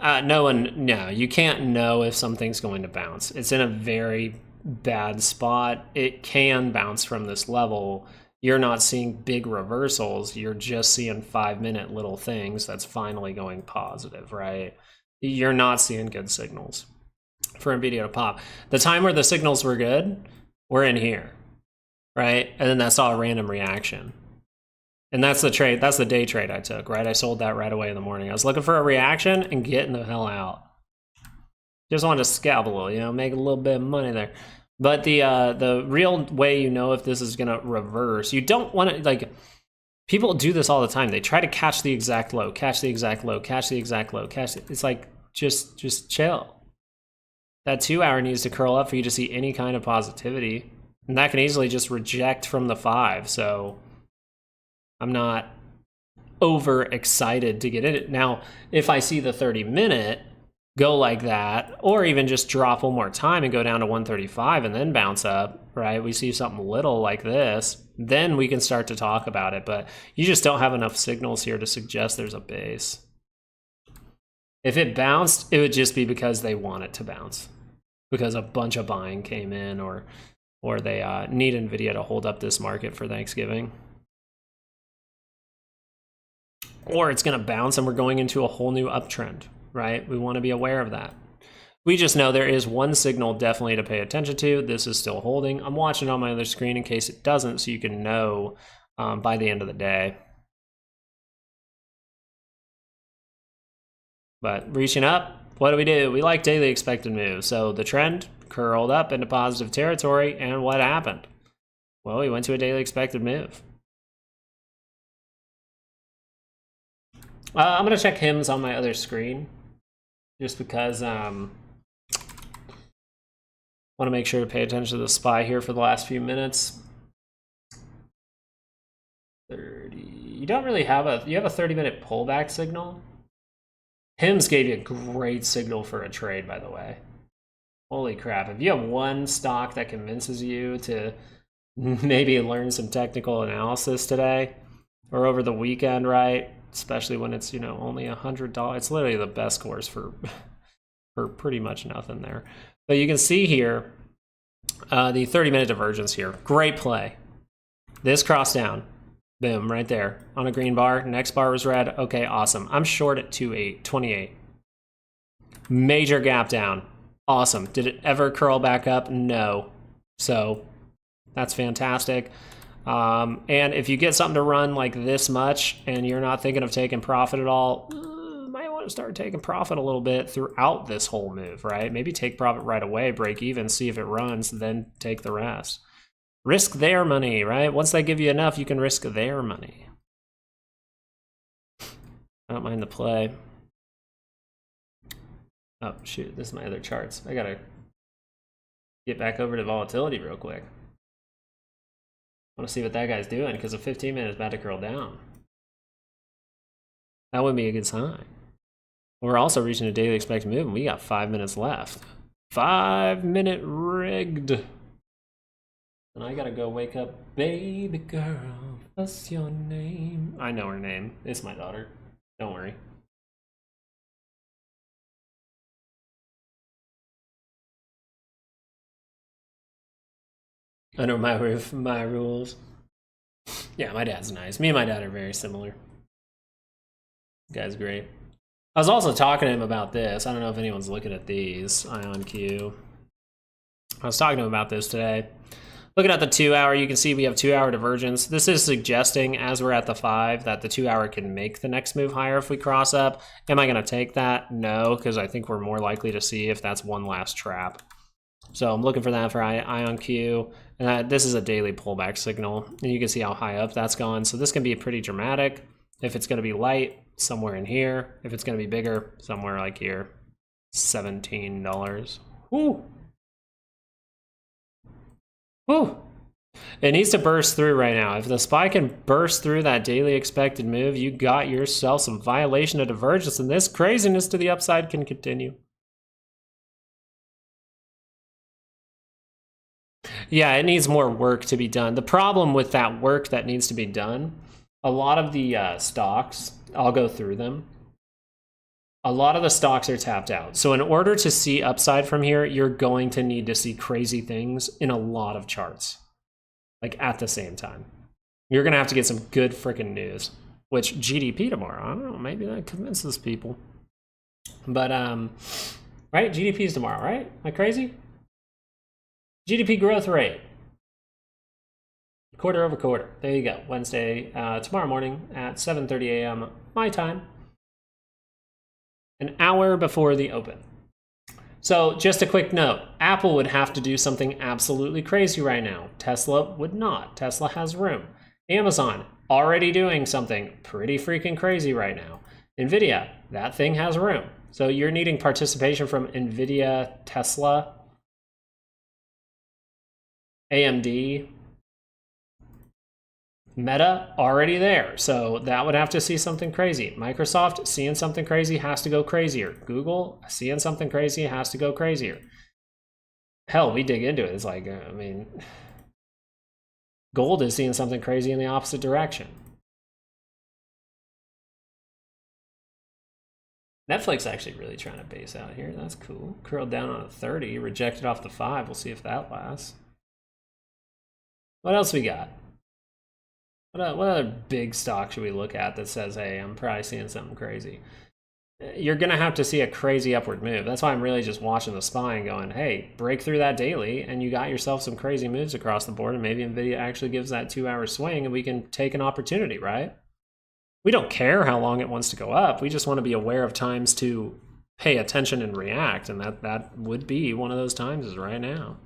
No, you can't know if something's going to bounce. It's in a very bad spot. It can bounce from this level. You're not seeing big reversals. You're just seeing 5-minute little things that's finally going positive, right? You're not seeing good signals for Nvidia to pop. The time where the signals were good, we're in here, right? And then that's all a random reaction. And that's the trade, that's the day trade I took, right? I sold that right away in the morning. I was looking for a reaction and getting the hell out. Just wanted to scalp a little, you know, make a little bit of money there. But the real way you know if this is gonna reverse, you don't want to, like, people do this all the time. They try to catch the exact low, catch the exact low, catch the exact low, catch it. It's like, just chill. That 2 hour needs to curl up for you to see any kind of positivity. And that can easily just reject from the 5, so I'm not overexcited to get in it. Now, if I see the 30-minute go like that, or even just drop one more time and go down to 135 and then bounce up, right? We see something little like this, then we can start to talk about it. But you just don't have enough signals here to suggest there's a base. If it bounced, it would just be because they want it to bounce, because a bunch of buying came in, or they need Nvidia to hold up this market for Thanksgiving. Or it's going to bounce and we're going into a whole new uptrend, right? We want to be aware of that. We just know there is one signal definitely to pay attention to. This is still holding. I'm watching on my other screen in case it doesn't, so you can know by the end of the day. But reaching up, what do? We like daily expected moves. So the trend curled up into positive territory, and what happened? Well, we went to a daily expected move. I'm going to check HIMS on my other screen, just because want to make sure to pay attention to the SPY here for the last few minutes. 30. You don't really have you have a 30-minute pullback signal. HIMS gave you a great signal for a trade, by the way. Holy crap. If you have one stock that convinces you to maybe learn some technical analysis today or over the weekend, right? Especially when it's, you know, only $100. It's literally the best course for pretty much nothing there. But you can see here the 30-minute divergence here. Great play. This crossed down. Boom, right there on a green bar. Next bar was red. Okay, awesome. I'm short at 28. Major gap down. Awesome. Did it ever curl back up? No. So that's fantastic. And if you get something to run like this much and you're not thinking of taking profit at all, might want to start taking profit a little bit throughout this whole move, right? Maybe take profit right away, break even, see if it runs, then take the rest. Risk their money, right? Once they give you enough, you can risk their money. I don't mind the play. Oh, shoot, this is my other charts. I gotta get back over to volatility real quick. I want to see what that guy's doing, because a 15-minute is about to curl down. That would be a good sign. We're also reaching a daily expected move, and we got 5 minutes left. 5-minute rigged. And I gotta go wake up. Baby girl, what's your name? I know her name. It's my daughter. Don't worry. I know my rules. Yeah, my dad's nice. Me and my dad are very similar. The guy's great. I was also talking to him about this. I don't know if anyone's looking at these. IonQ. I was talking to him about this today. Looking at the 2 hour, you can see we have 2 hour divergence. This is suggesting, as we're at the 5, that the 2 hour can make the next move higher if we cross up. Am I going to take that? No, because I think we're more likely to see if that's one last trap. So I'm looking for that for IonQ. And this is a daily pullback signal. And you can see how high up that's gone. So this can be pretty dramatic. If it's going to be light, somewhere in here. If it's going to be bigger, somewhere like here. $17. Woo! Woo! It needs to burst through right now. If the SPY can burst through that daily expected move, you got yourself some violation of divergence, and this craziness to the upside can continue. Yeah, it needs more work to be done. The problem with that work that needs to be done, a lot of the stocks, I'll go through them. A lot of the stocks are tapped out. So in order to see upside from here, you're going to need to see crazy things in a lot of charts, like at the same time. You're going to have to get some good freaking news, which GDP tomorrow, I don't know, maybe that convinces people. But, right, GDP is tomorrow, right? Am I crazy? GDP growth rate. Quarter over quarter. There you go. Wednesday, tomorrow morning at 7:30 a.m. my time. An hour before the open. So just a quick note, Apple would have to do something absolutely crazy right now. Tesla would not. Tesla has room. Amazon, already doing something pretty freaking crazy right now. Nvidia, that thing has room. So you're needing participation from Nvidia, Tesla, AMD, Meta already there, so that would have to see something crazy. Microsoft seeing something crazy has to go crazier. Google seeing something crazy has to go crazier. Hell, we dig into it. It's like, I mean, gold is seeing something crazy in the opposite direction. Netflix actually really trying to base out here. That's cool. Curled down on a 30, rejected off the 5. We'll see if that lasts. What else we got? What other big stock should we look at that says, hey, I'm probably seeing something crazy? You're going to have to see a crazy upward move. That's why I'm really just watching the SPY and going, hey, break through that daily, and you got yourself some crazy moves across the board, and maybe Nvidia actually gives that 2-hour swing, and we can take an opportunity, right? We don't care how long it wants to go up. We just want to be aware of times to pay attention and react, and that would be one of those times is right now.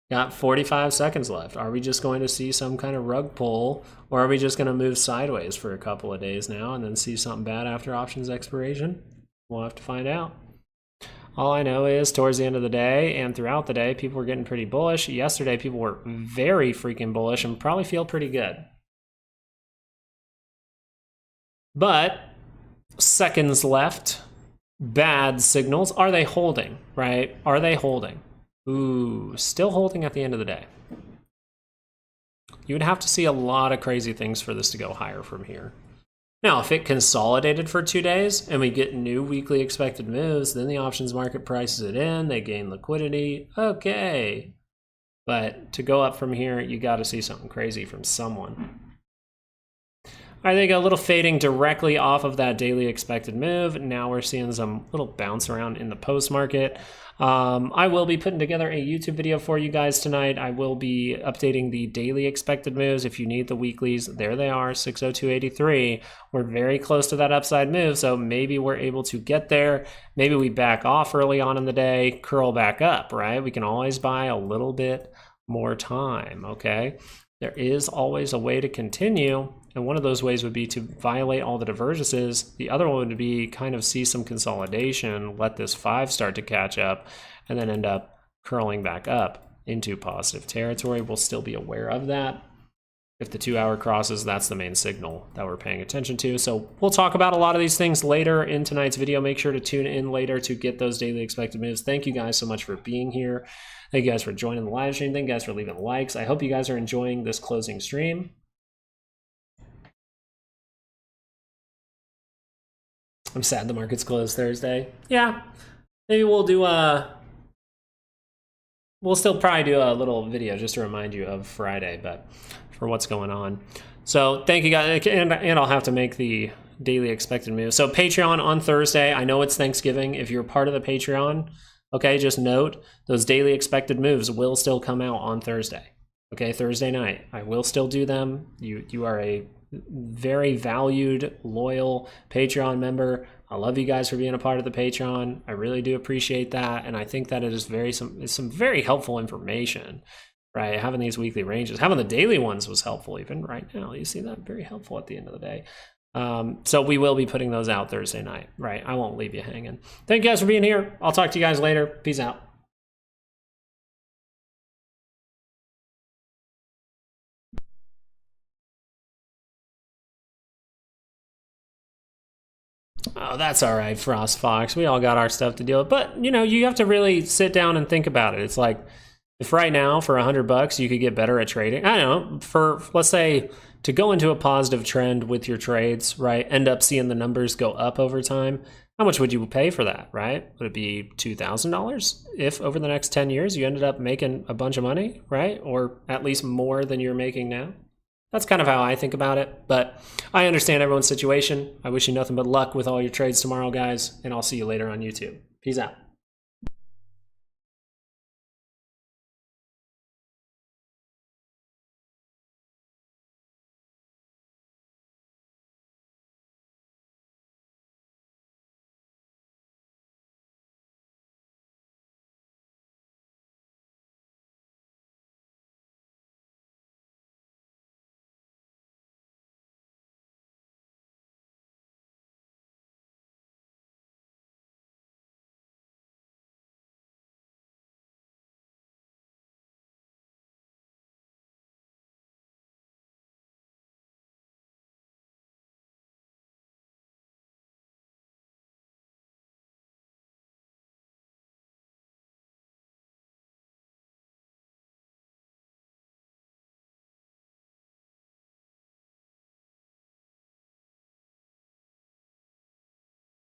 Got 45 seconds left. Are we just going to see some kind of rug pull, or are we just going to move sideways for a couple of days now and then see something bad after options expiration? We'll have to find out. All I know is towards the end of the day and throughout the day, people were getting pretty bullish. Yesterday, people were very freaking bullish and probably feel pretty good. But seconds left, bad signals. Are they holding, right? Are they holding? Ooh, still holding at the end of the day. You would have to see a lot of crazy things for this to go higher from here. Now, if it consolidated for 2 days and we get new weekly expected moves, then the options market prices it in, they gain liquidity, okay. But to go up from here, you got to see something crazy from someone. All right, there you go, a little fading directly off of that daily expected move. Now we're seeing some little bounce around in the post market. I will be putting together a YouTube video for you guys tonight. I will be updating the daily expected moves. If you need the weeklies, there they are, 602.83. We're very close to that upside move, so maybe we're able to get there. Maybe we back off early on in the day, curl back up, right? We can always buy a little bit more time, okay? There is always a way to continue, and one of those ways would be to violate all the divergences. The other one would be kind of see some consolidation, let this 5 start to catch up, and then end up curling back up into positive territory. We'll still be aware of that. If the 2-hour crosses, that's the main signal that we're paying attention to. So we'll talk about a lot of these things later in tonight's video. Make sure to tune in later to get those daily expected moves. Thank you guys so much for being here. Thank you guys for joining the live stream. Thank you guys for leaving likes. I hope you guys are enjoying this closing stream. I'm sad the market's closed Thursday. Yeah, maybe we'll do we'll still probably do a little video just to remind you of Friday, but for what's going on. So thank you guys, and I'll have to make the daily expected move. So Patreon on Thursday. I know it's Thanksgiving. If you're part of the Patreon, okay, just note those daily expected moves will still come out on Thursday. Okay, Thursday night. I will still do them. You are a very valued, loyal Patreon member. I love you guys for being a part of the Patreon. I really do appreciate that, and I think that it is some very helpful information, right? Having these weekly ranges, having the daily ones was helpful even right now. You see that? Very helpful at the end of the day. So we will be putting those out Thursday night, right? I won't leave you hanging. Thank you guys for being here. I'll talk to you guys later. Peace out. Oh, that's all right, Frost Fox. We all got our stuff to deal with. But, you know, you have to really sit down and think about it. It's like, if right now for $100 you could get better at trading, I don't know, for, let's say, to go into a positive trend with your trades, right, end up seeing the numbers go up over time, how much would you pay for that, right? Would it be $2,000 if over the next 10 years you ended up making a bunch of money, right? Or at least more than you're making now? That's kind of how I think about it, but I understand everyone's situation. I wish you nothing but luck with all your trades tomorrow, guys, and I'll see you later on YouTube. Peace out.